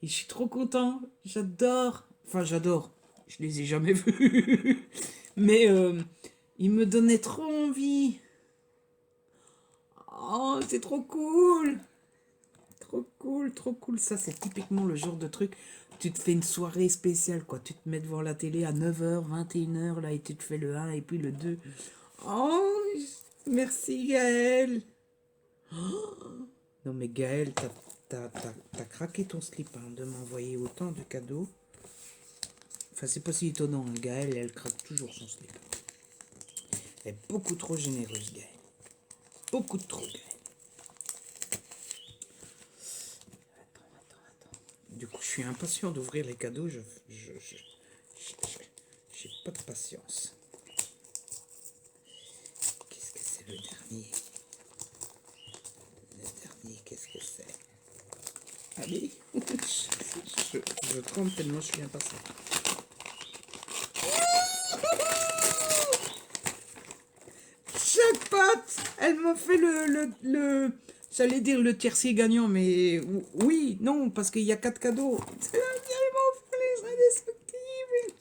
Speaker 2: Et je suis trop content. J'adore. Enfin, j'adore. Je les ai jamais vus. Mais ils me donnaient trop envie. Oh, c'est trop cool. trop cool, trop cool. Ça, c'est typiquement le genre de truc. Tu te fais une soirée spéciale, quoi. Tu te mets devant la télé à 9h, 21h, là, et tu te fais le 1 et puis le 2. Oh, merci Gaël. Non, mais Gaël, t'as craqué ton slip hein, de m'envoyer autant de cadeaux. Enfin, c'est pas si étonnant. Hein. Gaël, elle craque toujours son slip. Elle est beaucoup trop généreuse, Gaël. Beaucoup trop, Gaël. Du coup, je suis impatient d'ouvrir les cadeaux. J'ai pas de patience. Qu'est-ce que c'est le dernier? Le dernier, qu'est-ce que c'est? Allez, je tremble tellement je suis impatient. Jackpot! Elle m'a fait j'allais dire le tiercé gagnant, mais oui, non, parce qu'il y a 4 cadeaux. Elle m'a offert les indestructibles.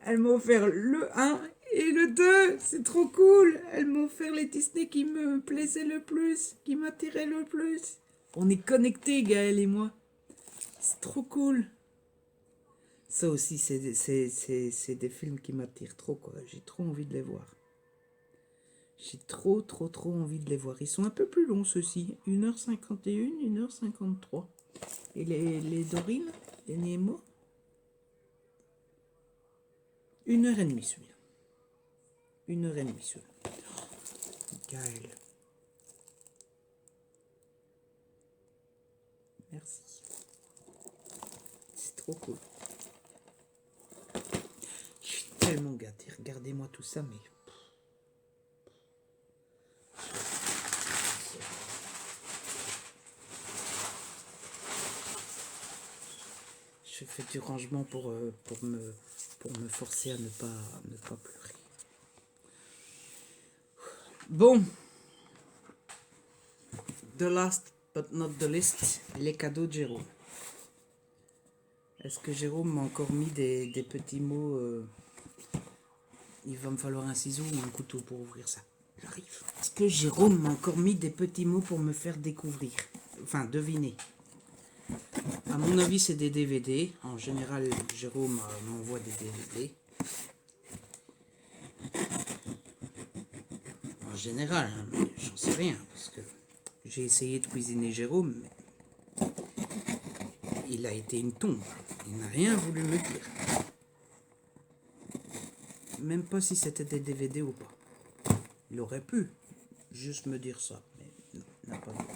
Speaker 2: Elle m'a offert le 1 et le 2. C'est trop cool. Elle m'a offert les Disney qui me plaisaient le plus, qui m'attiraient le plus. On est connectés, Gaël et moi. C'est trop cool. Ça aussi, c'est des films qui m'attirent trop, quoi. J'ai trop envie de les voir. J'ai trop envie de les voir. Ils sont un peu plus longs, ceux-ci. 1h51, 1h53. Et les Dorines, les Nemo 1h30, celui-là. 1h30, celui-là. Gaël. Merci. C'est trop cool. Je suis tellement gâté. Regardez-moi tout ça, mais... Je fais du rangement pour me forcer à ne pas pleurer. Bon. The last but not the least, les cadeaux de Jérôme. Est-ce que Jérôme m'a encore mis des petits mots Il va me falloir un ciseau ou un couteau pour ouvrir ça. J'arrive. Est-ce que Jérôme m'a encore mis des petits mots pour me faire découvrir? Enfin, deviner. À mon avis, c'est des DVD. En général, Jérôme m'envoie des DVD. En général, hein, mais j'en sais rien, parce que j'ai essayé de cuisiner Jérôme, mais il a été une tombe. Il n'a rien voulu me dire. Même pas si c'était des DVD ou pas. Il aurait pu juste me dire ça, mais non, il n'a pas voulu.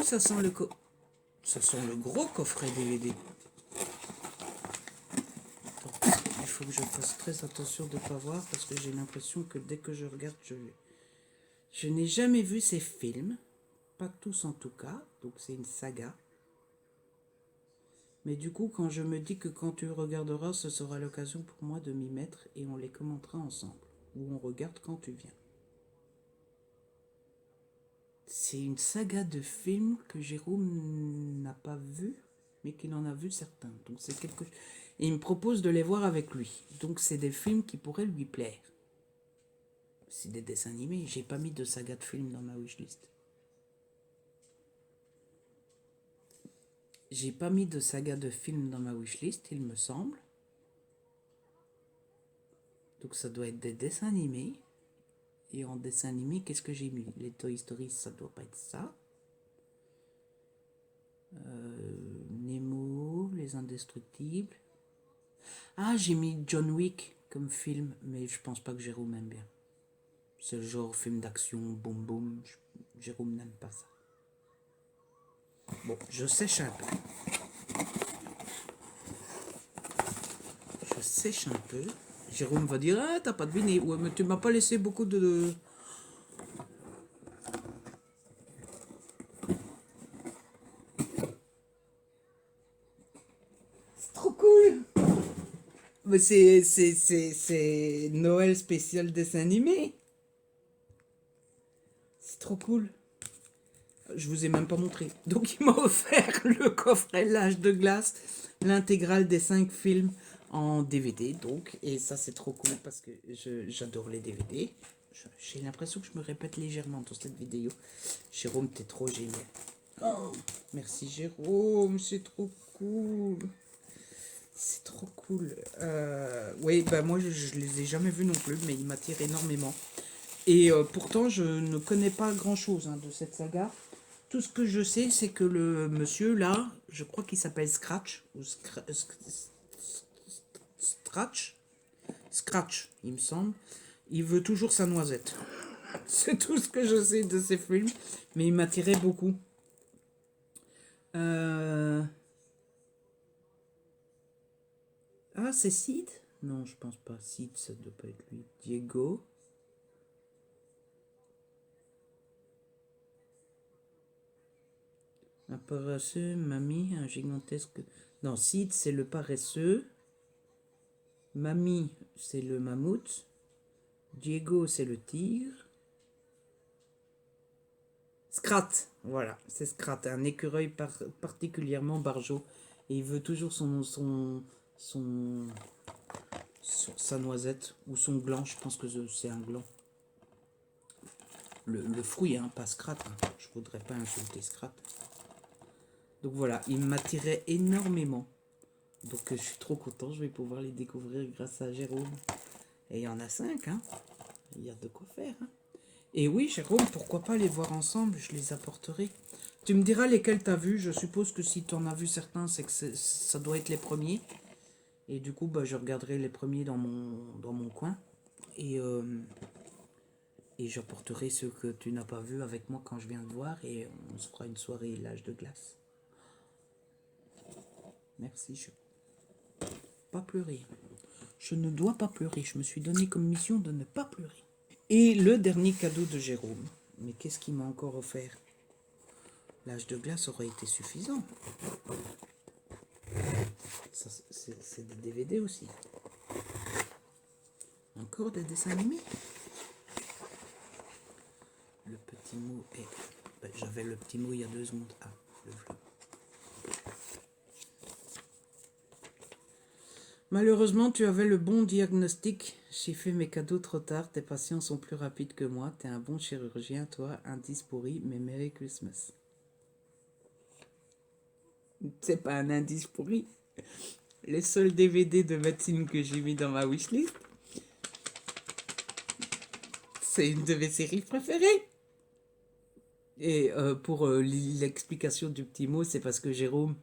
Speaker 2: Ça sent ça sent le gros coffret DVD. Attends, il faut que je fasse très attention de ne pas voir parce que j'ai l'impression que dès que je regarde, je n'ai jamais vu ces films. Pas tous en tout cas, donc c'est une saga. Mais du coup, quand je me dis que quand tu regarderas, ce sera l'occasion pour moi de m'y mettre et on les commentera ensemble. Ou on regarde quand tu viens. C'est une saga de films que Jérôme n'a pas vu, mais qu'il en a vu certains. Donc c'est quelque... Et il me propose de les voir avec lui. Donc c'est des films qui pourraient lui plaire. C'est des dessins animés. J'ai pas mis de saga de films dans ma wishlist. J'ai pas mis de saga de films dans ma wishlist, il me semble. Donc ça doit être des dessins animés. Et en dessin animé, qu'est-ce que j'ai mis? Les Toy Story, ça doit pas être ça. Nemo, Les Indestructibles. Ah, j'ai mis John Wick comme film, mais je pense pas que Jérôme aime bien. C'est le genre film d'action, boum boum. Jérôme n'aime pas ça. Bon, je sèche un peu. Je sèche un peu. Jérôme va dire, ah, t'as pas deviné. Ouais, mais tu m'as pas laissé beaucoup de... C'est trop cool. Mais c'est Noël spécial dessin animé. C'est trop cool. Je vous ai même pas montré. Donc il m'a offert le coffret L'Âge de glace, l'intégrale des 5 films en DVD. Donc, et ça c'est trop cool parce que j'adore les DVD.
Speaker 1: J'ai l'impression que je me répète légèrement dans cette vidéo. Jérôme, t'es trop génial. Oh, merci Jérôme, c'est trop cool. C'est trop cool. Oui, bah moi je les ai jamais vus non plus, mais ils m'attirent énormément. Et pourtant je ne connais pas grand chose de cette saga. Tout ce que je sais, c'est que le monsieur là, je crois qu'il s'appelle Scratch ou Scratch, il me semble. Il veut toujours sa noisette. C'est tout ce que je sais de ces films, mais il m'attirait beaucoup. Ah, c'est Sid? Non, je pense pas. Sid, ça doit pas être lui. Diego. Un paresseux, mamie, un gigantesque... Non, Sid, c'est le paresseux. Mamie, c'est le mammouth. Diego, c'est le tigre. Scrat, voilà, c'est Scrat, un écureuil particulièrement barjot. Et il veut toujours sa noisette, ou son gland, je pense que c'est un gland. Le fruit, pas Scrat, je voudrais pas insulter Scrat. Donc voilà, il m'attirait énormément. Donc je suis trop content, je vais pouvoir les découvrir grâce à Jérôme. Et il y en a 5, il y a de quoi faire. Et oui, Jérôme, pourquoi pas les voir ensemble, je les apporterai. Tu me diras lesquels t'as vu, je suppose que si tu en as vu certains, c'est que ça doit être les premiers. Et du coup, je regarderai les premiers dans mon coin. Et j'apporterai ceux que tu n'as pas vus avec moi quand je viens de voir. Et on se fera une soirée l'âge de glace. Merci, Jérôme. Pas pleurer. Je ne dois pas pleurer. Je me suis donné comme mission de ne pas pleurer. Et le dernier cadeau de Jérôme. Mais qu'est-ce qu'il m'a encore offert? L'âge de glace aurait été suffisant. C'est des DVD aussi. Encore des dessins animés. Le petit mot est... j'avais le petit mot il y a 2 secondes. Ah, le voilà. Malheureusement, tu avais le bon diagnostic. J'ai fait mes cadeaux trop tard. Tes patients sont plus rapides que moi. T'es un bon chirurgien, toi. Indice pourri, mais Merry Christmas. C'est pas un indice pourri. Les seuls DVD de médecine que j'ai mis dans ma wishlist, c'est une de mes séries préférées. Et pour l'explication du petit mot, c'est parce que Jérôme...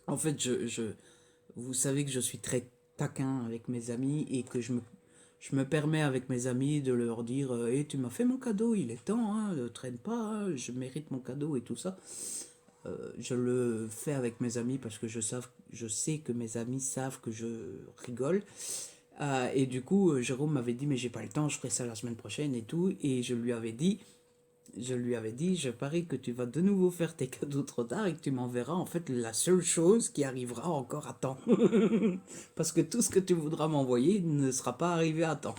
Speaker 1: En fait, vous savez que je suis très taquin avec mes amis et que je me permets avec mes amis de leur dire hey, tu m'as fait mon cadeau, il est temps, ne traîne pas, je mérite mon cadeau et tout ça. Je le fais avec mes amis parce que je sais que mes amis savent que je rigole. Et du coup, Jérôme m'avait dit mais j'ai pas le temps, je ferai ça la semaine prochaine et tout. Et je lui avais dit, je parie que tu vas de nouveau faire tes cadeaux trop tard et que tu m'enverras en fait la seule chose qui arrivera encore à temps. Parce que tout ce que tu voudras m'envoyer ne sera pas arrivé à temps.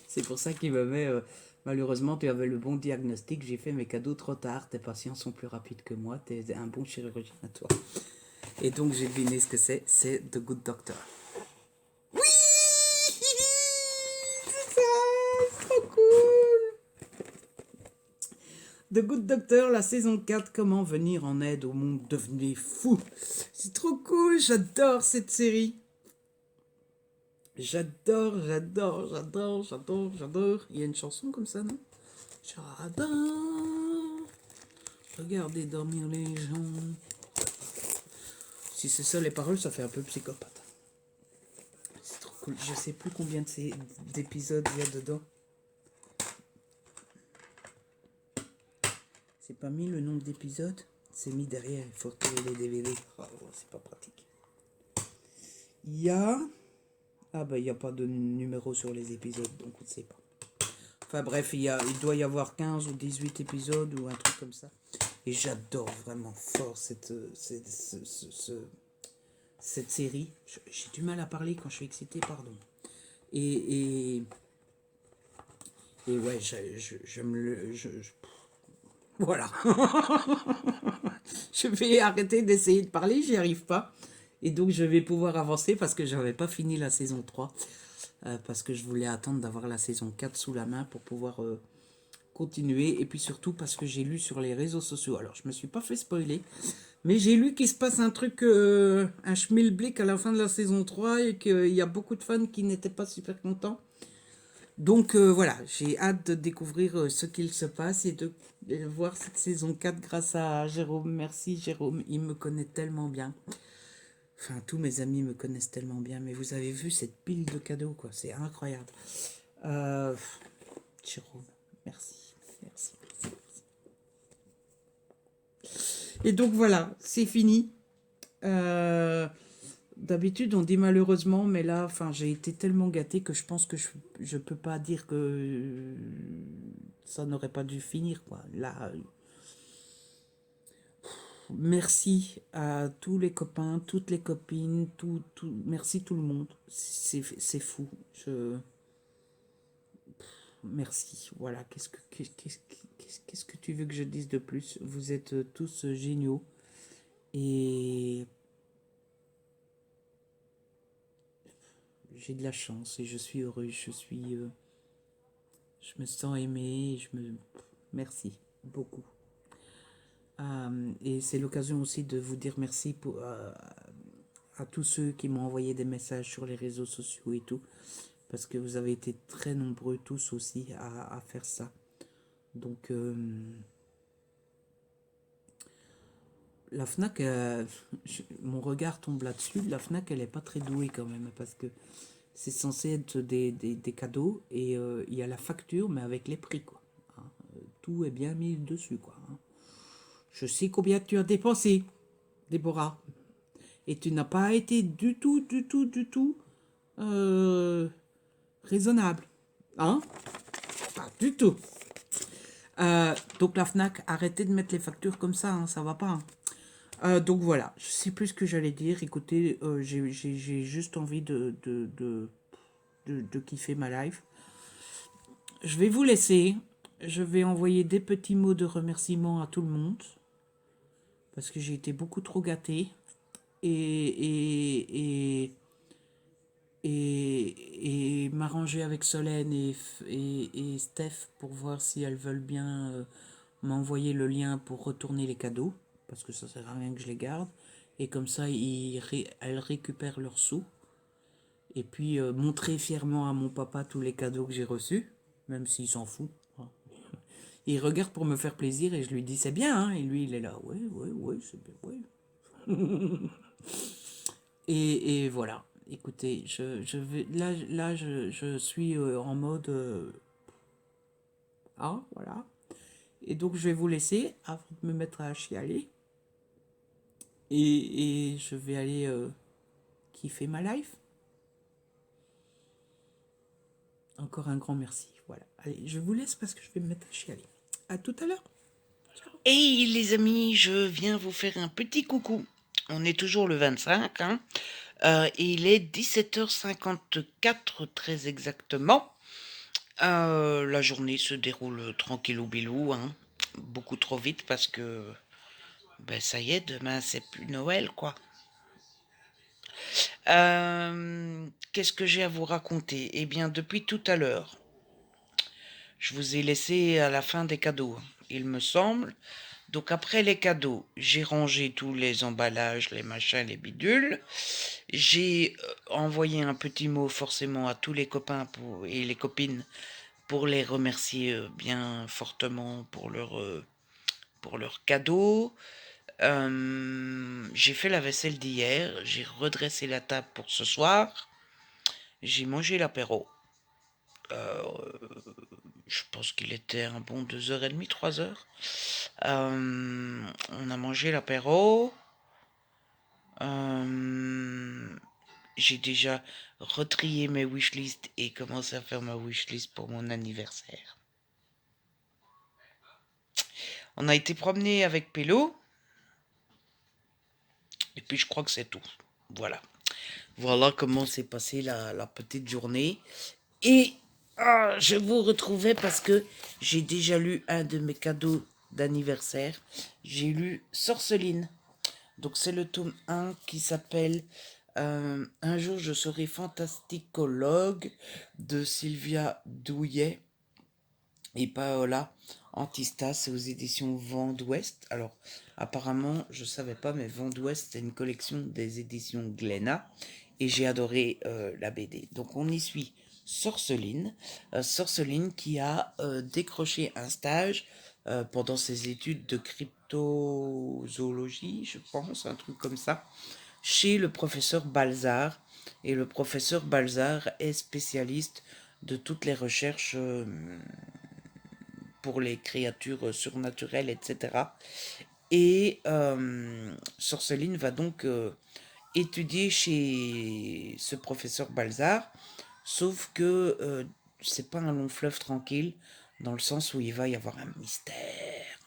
Speaker 1: C'est pour ça qu'il me met... malheureusement, tu avais le bon diagnostic, j'ai fait mes cadeaux trop tard, tes patients sont plus rapides que moi, tu es un bon chirurgien à toi. Et donc j'ai deviné ce que c'est The Good Doctor. Oui, c'est ça, c'est trop cool. The Good Doctor, la saison 4, comment venir en aide au monde devenu fou. C'est trop cool, j'adore cette série. J'adore. Il y a une chanson comme ça, non? J'adore. Regardez dormir les gens. Si c'est ça les paroles, ça fait un peu psychopathe. C'est trop cool. Je sais plus combien d'épisodes il y a dedans. C'est pas mis le nombre d'épisodes? C'est mis derrière. Il faut retrouver les DVD. Oh, c'est pas pratique. Il y a... Ah il n'y a pas de numéro sur les épisodes, donc on ne sait pas. Enfin bref, il doit y avoir 15 ou 18 épisodes ou un truc comme ça. Et j'adore vraiment fort cette série. J'ai du mal à parler quand je suis excité, pardon. Et ouais, voilà. Je vais arrêter d'essayer de parler, j'y arrive pas. Et donc je vais pouvoir avancer parce que j'avais pas fini la saison 3.
Speaker 2: parce que je voulais attendre d'avoir la saison 4 sous la main pour pouvoir continuer. Et puis surtout parce que j'ai lu sur les réseaux sociaux, alors je me suis pas fait spoiler, mais j'ai lu qu'il se passe un truc, un schmilblick à la fin de la saison 3 et qu'il y a beaucoup de fans qui n'étaient pas super contents. Donc voilà, j'ai hâte de découvrir ce qu'il se passe et de voir cette saison 4 grâce à Jérôme. Merci Jérôme, il me connaît tellement bien. Enfin, tous mes amis me connaissent tellement bien, mais vous avez vu cette pile de cadeaux, quoi, c'est incroyable. Euh, Jérôme, merci, merci, merci. Et donc voilà, c'est fini. D'habitude, on dit malheureusement, mais là, enfin, j'ai été tellement gâtée que je pense que je peux pas dire que ça n'aurait pas dû finir, quoi. Là, merci à tous les copains, toutes les copines, merci tout le monde. C'est fou. Merci. Voilà. Qu'est-ce que tu veux que je dise de plus? Vous êtes tous géniaux et j'ai de la chance et je suis heureux. Je me sens aimé. Merci beaucoup. Et c'est l'occasion aussi de vous dire merci à tous ceux qui m'ont envoyé des messages sur les réseaux sociaux et tout, parce que vous avez été très nombreux tous aussi à faire ça. Donc la FNAC, mon regard tombe là-dessus. La FNAC, elle est pas très douée quand même, parce que c'est censé être des cadeaux et il y a la facture, mais avec les prix, quoi. Hein, tout est bien mis dessus, quoi. Hein. Je sais combien tu as dépensé, Déborah. Et tu n'as pas été du tout raisonnable. Hein? Pas du tout. Donc la FNAC, arrêtez de mettre les factures comme ça, hein, ça va pas. Donc voilà, je sais plus ce que j'allais dire. Écoutez, j'ai juste envie de kiffer ma life. Je vais vous laisser. Je vais envoyer des petits mots de remerciement à tout le monde. Parce que j'ai été beaucoup trop gâtée. Et m'arranger avec Solène et Steph pour voir si elles veulent bien m'envoyer le lien pour retourner les cadeaux. Parce que ça sert à rien que je les garde. Et comme ça, elles récupèrent leurs sous. Et puis montrer fièrement à mon papa tous les cadeaux que j'ai reçus. Même s'il s'en fout. Il regarde pour me faire plaisir et je lui dis c'est bien. Hein, et lui, il est là. Oui, c'est bien. Oui. Et voilà. Écoutez, je suis en mode voilà. Et donc je vais vous laisser avant de me mettre à chialer. Et je vais aller kiffer ma life. Encore un grand merci. Voilà. Allez, je vous laisse parce que je vais me mettre à chialer. À tout à l'heure.
Speaker 1: Hey les amis, je viens vous faire un petit coucou. On est toujours le 25, hein. Et il est 17h54 très exactement. La journée se déroule tranquillou bilou, hein. Beaucoup trop vite parce que ben ça y est, demain c'est plus Noël, quoi. Qu'est-ce que j'ai à vous raconter? Eh bien, depuis tout à l'heure, je vous ai laissé à la fin des cadeaux, il me semble. Donc après les cadeaux, j'ai rangé tous les emballages, les machins, les bidules. J'ai envoyé un petit mot forcément à tous les copains et les copines pour les remercier bien fortement pour leur cadeau. J'ai fait la vaisselle d'hier, j'ai redressé la table pour ce soir, j'ai mangé l'apéro. Je pense qu'il était un bon 2h30, 3h. On a mangé l'apéro. J'ai déjà retrié mes wishlists et commencé à faire ma wishlist pour mon anniversaire. On a été promener avec Pélo. Et puis je crois que c'est tout. Voilà. Voilà comment s'est passée la petite journée. Et je vous retrouvais parce que j'ai déjà lu un de mes cadeaux d'anniversaire. J'ai lu Sorceline. Donc c'est le tome 1 qui s'appelle Un jour, je serai fantasticologue de Sylvia Douillet et Paola Antista, c'est aux éditions Vent d'Ouest. Alors, apparemment, je savais pas, mais Vent d'Ouest, c'est une collection des éditions Glénat, et j'ai adoré la BD. Donc, on y suit Sorceline, Sorceline qui a décroché un stage pendant ses études de cryptozoologie, je pense, un truc comme ça, chez le professeur Balzar. Et le professeur Balzar est spécialiste de toutes les recherches pour les créatures surnaturelles, etc. Et Sorceline va donc étudier chez ce professeur Balzar, sauf que c'est pas un long fleuve tranquille, dans le sens où il va y avoir un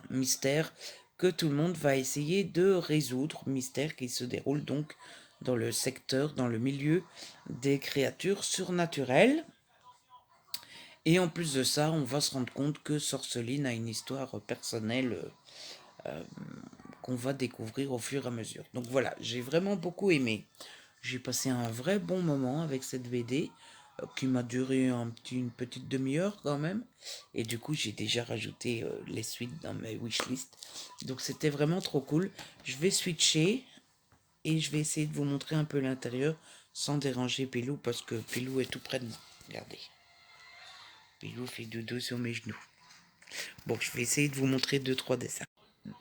Speaker 1: mystère que tout le monde va essayer de résoudre, mystère qui se déroule donc dans le secteur, dans le milieu des créatures surnaturelles. Et en plus de ça, on va se rendre compte que Sorceline a une histoire personnelle qu'on va découvrir au fur et à mesure. Donc voilà, j'ai vraiment beaucoup aimé. J'ai passé un vrai bon moment avec cette BD qui m'a duré une petite demi-heure quand même. Et du coup, j'ai déjà rajouté les suites dans mes wishlist. Donc c'était vraiment trop cool. Je vais switcher et je vais essayer de vous montrer un peu l'intérieur sans déranger Pilou parce que Pilou est tout près de moi. Regardez. Pilou fait dodo sur mes genoux. Bon, je vais essayer de vous montrer 2-3 dessins.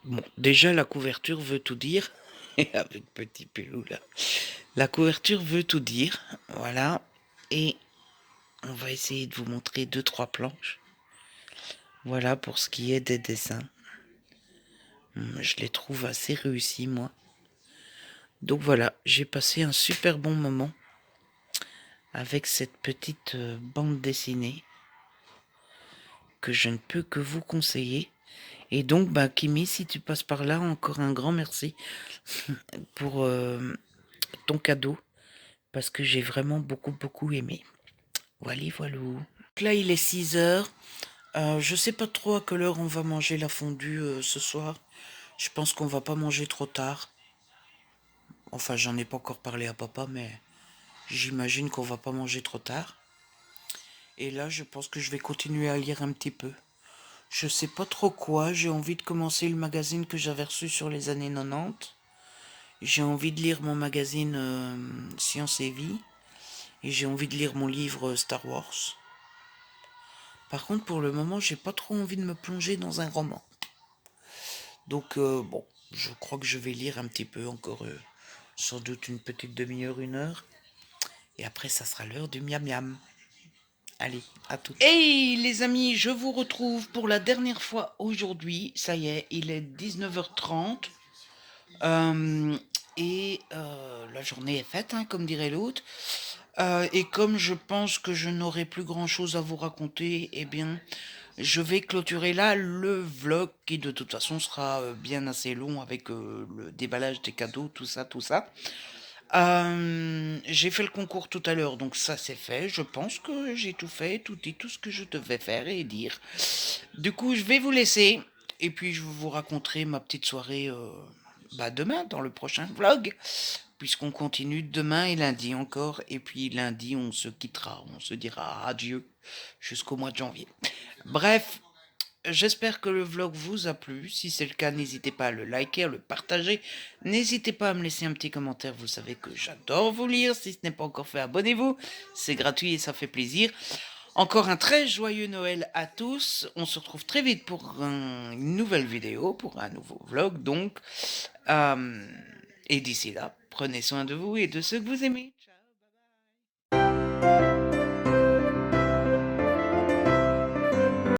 Speaker 1: Bon, déjà la couverture veut tout dire. Avec petit Pilou là. La couverture veut tout dire. Voilà. Et on va essayer de vous montrer 2-3 planches. Voilà pour ce qui est des dessins. Je les trouve assez réussis moi. Donc voilà, j'ai passé un super bon moment avec cette petite bande dessinée que je ne peux que vous conseiller. Et donc, bah, Kimi, si tu passes par là, encore un grand merci pour ton cadeau, parce que j'ai vraiment beaucoup aimé. Voilà, voilà. Là, il est 6 heures. Je sais pas trop à quelle heure on va manger la fondue ce soir. Je pense qu'on va pas manger trop tard. Enfin, j'en ai pas encore parlé à papa, mais j'imagine qu'on va pas manger trop tard. Et là, je pense que je vais continuer à lire un petit peu. Je sais pas trop quoi, j'ai envie de commencer le magazine que j'avais reçu sur les années 90. J'ai envie de lire mon magazine Science et Vie. Et j'ai envie de lire mon livre Star Wars. Par contre, pour le moment, j'ai pas trop envie de me plonger dans un roman. Donc, bon, je crois que je vais lire un petit peu encore, sans doute une petite demi-heure, 1 heure. Et après, ça sera l'heure du miam miam. Allez, à tout. Hey les amis, je vous retrouve pour la dernière fois aujourd'hui. Ça y est, il est 19h30. La journée est faite, hein, comme dirait l'autre. Et comme je pense que je n'aurai plus grand chose à vous raconter, eh bien, je vais clôturer là le vlog qui de toute façon sera bien assez long avec le déballage des cadeaux, tout ça, tout ça. J'ai fait le concours tout à l'heure, donc ça c'est fait. Je pense que j'ai tout fait, tout dit, tout ce que je devais faire et dire. Du coup, je vais vous laisser et puis je vous raconterai ma petite soirée demain dans le prochain vlog. Puisqu'on continue demain et lundi encore, et puis lundi on se quittera, on se dira adieu jusqu'au mois de janvier. Bref, j'espère que le vlog vous a plu. Si c'est le cas, n'hésitez pas à le liker, à le partager. N'hésitez pas à me laisser un petit commentaire. Vous savez que j'adore vous lire. Si ce n'est pas encore fait, abonnez-vous. C'est gratuit et ça fait plaisir. Encore un très joyeux Noël à tous. On se retrouve très vite pour une nouvelle vidéo, pour un nouveau vlog donc. Et d'ici là, prenez soin de vous et de ceux que vous aimez.